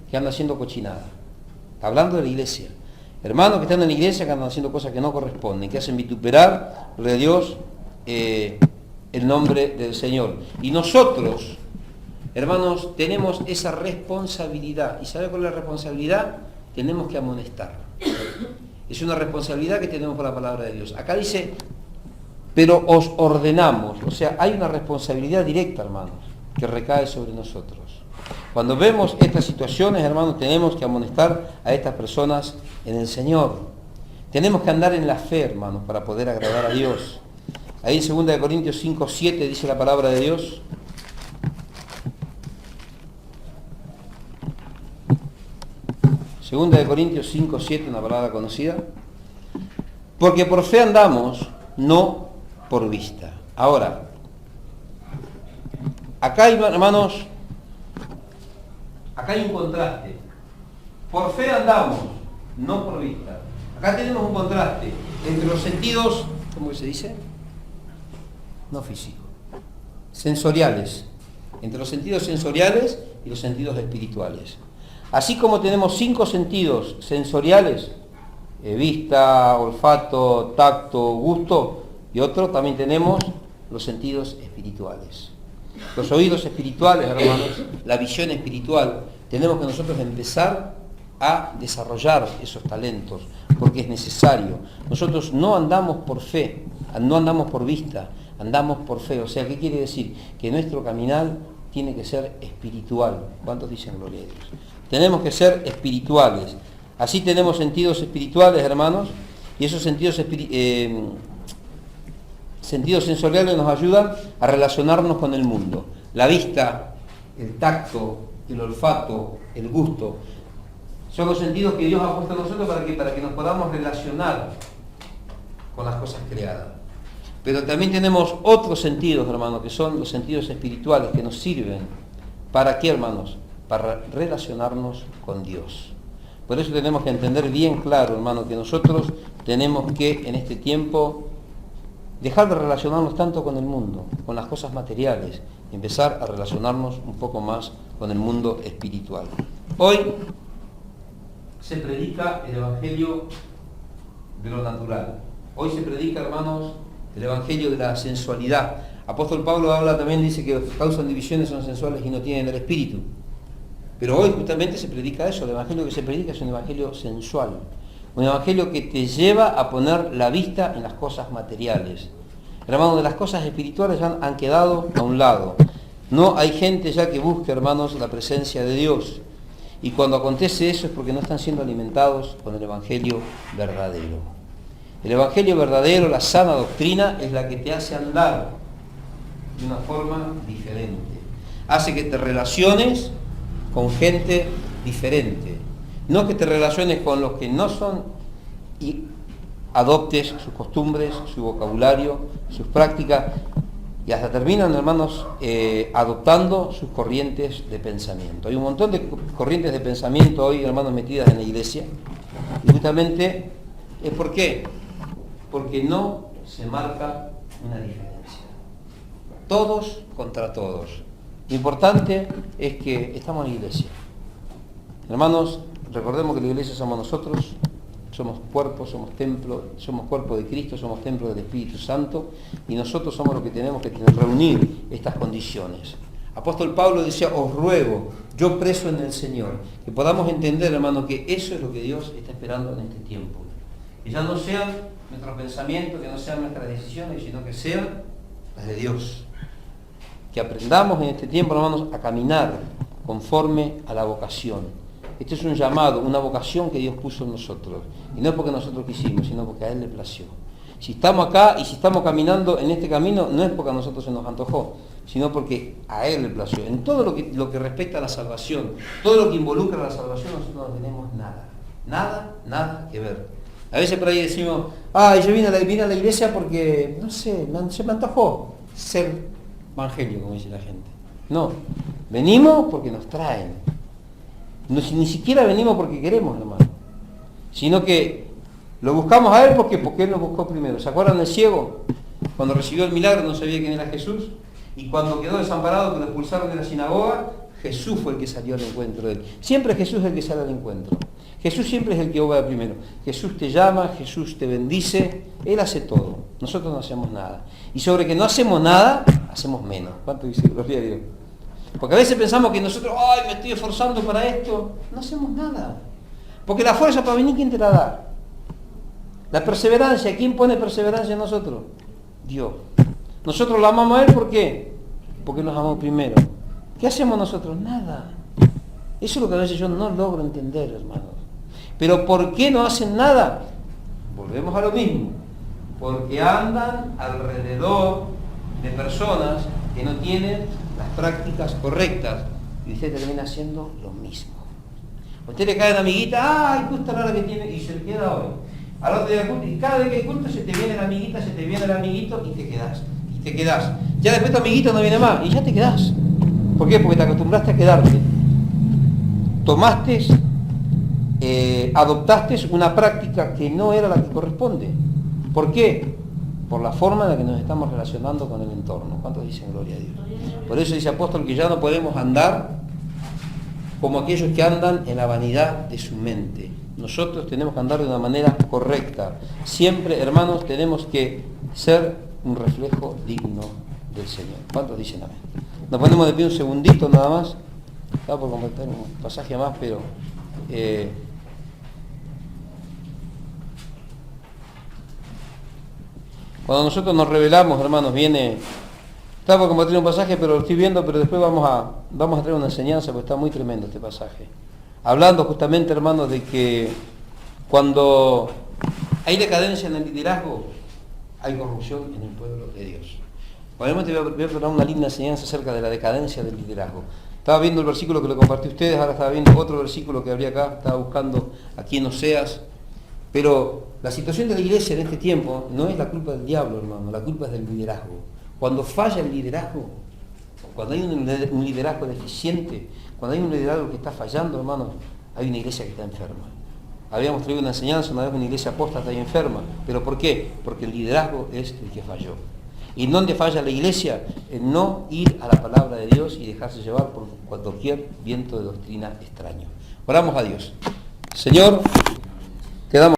que anda haciendo cochinada. Está hablando de la iglesia. Hermanos que están en la iglesia, que andan haciendo cosas que no corresponden, que hacen vituperar, gloria a Dios, el nombre del Señor. Y nosotros, hermanos, tenemos esa responsabilidad. ¿Y sabe cuál es la responsabilidad? Tenemos que amonestar. Es una responsabilidad que tenemos por la palabra de Dios. Acá dice, pero os ordenamos. O sea, hay una responsabilidad directa, hermanos, que recae sobre nosotros. Cuando vemos estas situaciones, hermanos, tenemos que amonestar a estas personas en el Señor. Tenemos que andar en la fe, hermanos, para poder agradar a Dios. Ahí en 2 Corintios 5:7 dice la palabra de Dios. Segunda de Corintios 5:7, una palabra conocida. Porque por fe andamos, no por vista. Ahora, acá hay, hermanos, acá hay un contraste. Por fe andamos, no por vista. Acá tenemos un contraste entre los sentidos, ¿cómo se dice? No físico. Sensoriales. Entre los sentidos sensoriales y los sentidos espirituales. Así como tenemos 5 sentidos sensoriales, vista, olfato, tacto, gusto, y otro, también tenemos los sentidos espirituales. Los oídos espirituales, hermanos, la visión espiritual, tenemos que nosotros empezar a desarrollar esos talentos, porque es necesario. Nosotros no andamos por fe, no andamos por vista, andamos por fe. O sea, ¿qué quiere decir? Que nuestro caminar tiene que ser espiritual. ¿Cuántos dicen gloria a Dios? Tenemos que ser espirituales. Así tenemos sentidos espirituales, hermanos, y esos sentidos sentidos sensoriales nos ayudan a relacionarnos con el mundo. La vista, el tacto, el olfato, el gusto, son los sentidos que Dios ha puesto en nosotros para que nos podamos relacionar con las cosas creadas. Pero también tenemos otros sentidos, hermanos, que son los sentidos espirituales, que nos sirven. ¿Para qué, hermanos? Para relacionarnos con Dios. Por eso tenemos que entender bien claro, hermano, que nosotros tenemos que en este tiempo dejar de relacionarnos tanto con el mundo, con las cosas materiales, y empezar a relacionarnos un poco más con el mundo espiritual. Hoy se predica el Evangelio de lo natural. Hoy se predica, hermanos, el Evangelio de la sensualidad. Apóstol Pablo habla también, dice que causan divisiones, son sensuales y no tienen el espíritu. Pero hoy justamente se predica eso, el Evangelio que se predica es un Evangelio sensual, un Evangelio que te lleva a poner la vista en las cosas materiales. Hermanos, de las cosas espirituales ya han quedado a un lado. No hay gente ya que busque, hermanos, la presencia de Dios. Y cuando acontece eso es porque no están siendo alimentados con el Evangelio verdadero. El Evangelio verdadero, la sana doctrina, es la que te hace andar de una forma diferente. Hace que te relaciones con gente diferente. No que te relaciones con los que no son y adoptes sus costumbres, su vocabulario, sus prácticas y hasta terminan, hermanos, adoptando sus corrientes de pensamiento. Hay un montón de corrientes de pensamiento hoy, hermanos, metidas en la iglesia. Y justamente es ¿por qué? Porque no se marca una diferencia. Todos contra todos. Lo importante es que estamos en la iglesia. Hermanos, recordemos que la iglesia somos nosotros, somos cuerpo, somos templo, somos cuerpo de Cristo, somos templo del Espíritu Santo, y nosotros somos los que tenemos que reunir estas condiciones. Apóstol Pablo decía, os ruego, yo preso en el Señor, que podamos entender, hermanos, que eso es lo que Dios está esperando en este tiempo. Que ya no sean nuestros pensamientos, que no sean nuestras decisiones, sino que sean las de Dios. Que aprendamos en este tiempo, hermanos, a caminar conforme a la vocación. Este es un llamado, una vocación que Dios puso en nosotros. Y no es porque nosotros quisimos, sino porque a Él le plació. Si estamos acá y si estamos caminando en este camino, no es porque a nosotros se nos antojó, sino porque a Él le plació. En todo lo que respecta a la salvación, todo lo que involucra a la salvación, nosotros no tenemos nada. Nada que ver. A veces por ahí decimos, yo vine a la iglesia porque, no sé, se me antojó ser evangelio, como dice la gente. No, venimos porque nos traen. No, ni siquiera venimos porque queremos, hermano. Sino que lo buscamos a Él porque Él nos buscó primero. ¿Se acuerdan del ciego? Cuando recibió el milagro no sabía quién era Jesús. Y cuando quedó desamparado, que lo expulsaron de la sinagoga, Jesús fue el que salió al encuentro de Él. Siempre Jesús es el que sale al encuentro. Jesús siempre es el que obra primero. Jesús te llama, Jesús te bendice, Él hace todo. Nosotros no hacemos nada. Y sobre que no hacemos nada, hacemos menos. ¿Cuánto dice gloria a Dios? Porque a veces pensamos que nosotros, me estoy esforzando para esto. No hacemos nada. Porque la fuerza para venir, ¿quién te la da? La perseverancia, ¿quién pone perseverancia en nosotros? Dios. Nosotros lo amamos a Él, ¿por qué? Porque nos amó primero. ¿Qué hacemos nosotros? Nada. Eso es lo que a veces yo no logro entender, hermanos. Pero ¿por qué no hacen nada? Volvemos a lo mismo. Porque andan alrededor de personas que no tienen las prácticas correctas y usted termina haciendo lo mismo. A usted le cae una amiguita, justo la hora que tiene, y se queda hoy. Al otro día del culto, y cada vez que hay culto se te viene la amiguita, se te viene el amiguito y te quedás. Ya después tu amiguito no viene más y ya te quedás. ¿Por qué? Porque te acostumbraste a quedarte. Tomaste, adoptaste una práctica que no era la que corresponde. ¿Por qué? Por la forma en la que nos estamos relacionando con el entorno. ¿Cuántos dicen gloria a Dios? Por eso dice apóstol que ya no podemos andar como aquellos que andan en la vanidad de su mente. Nosotros tenemos que andar de una manera correcta. Siempre, hermanos, tenemos que ser un reflejo digno del Señor. ¿Cuántos dicen amén? Nos ponemos de pie un segundito nada más. Estaba por completar un pasaje más, pero... cuando nosotros nos revelamos, hermanos, viene... Estaba por compartir un pasaje, pero lo estoy viendo, pero después vamos a traer una enseñanza, porque está muy tremendo este pasaje. Hablando justamente, hermanos, de que cuando hay decadencia en el liderazgo, hay corrupción en el pueblo de Dios. Probablemente voy a dar una linda enseñanza acerca de la decadencia del liderazgo. Estaba viendo el versículo que le compartí a ustedes, ahora estaba viendo otro versículo que habría acá, estaba buscando aquí en Oseas. Pero la situación de la iglesia en este tiempo no es la culpa del diablo, hermano, la culpa es del liderazgo. Cuando falla el liderazgo, cuando hay un liderazgo deficiente, cuando hay un liderazgo que está fallando, hermano, hay una iglesia que está enferma. Habíamos traído una enseñanza una vez, una iglesia apóstata y enferma. ¿Pero por qué? Porque el liderazgo es el que falló. ¿Y dónde falla la iglesia? En no ir a la palabra de Dios y dejarse llevar por cualquier viento de doctrina extraño. Oramos a Dios. Señor, quedamos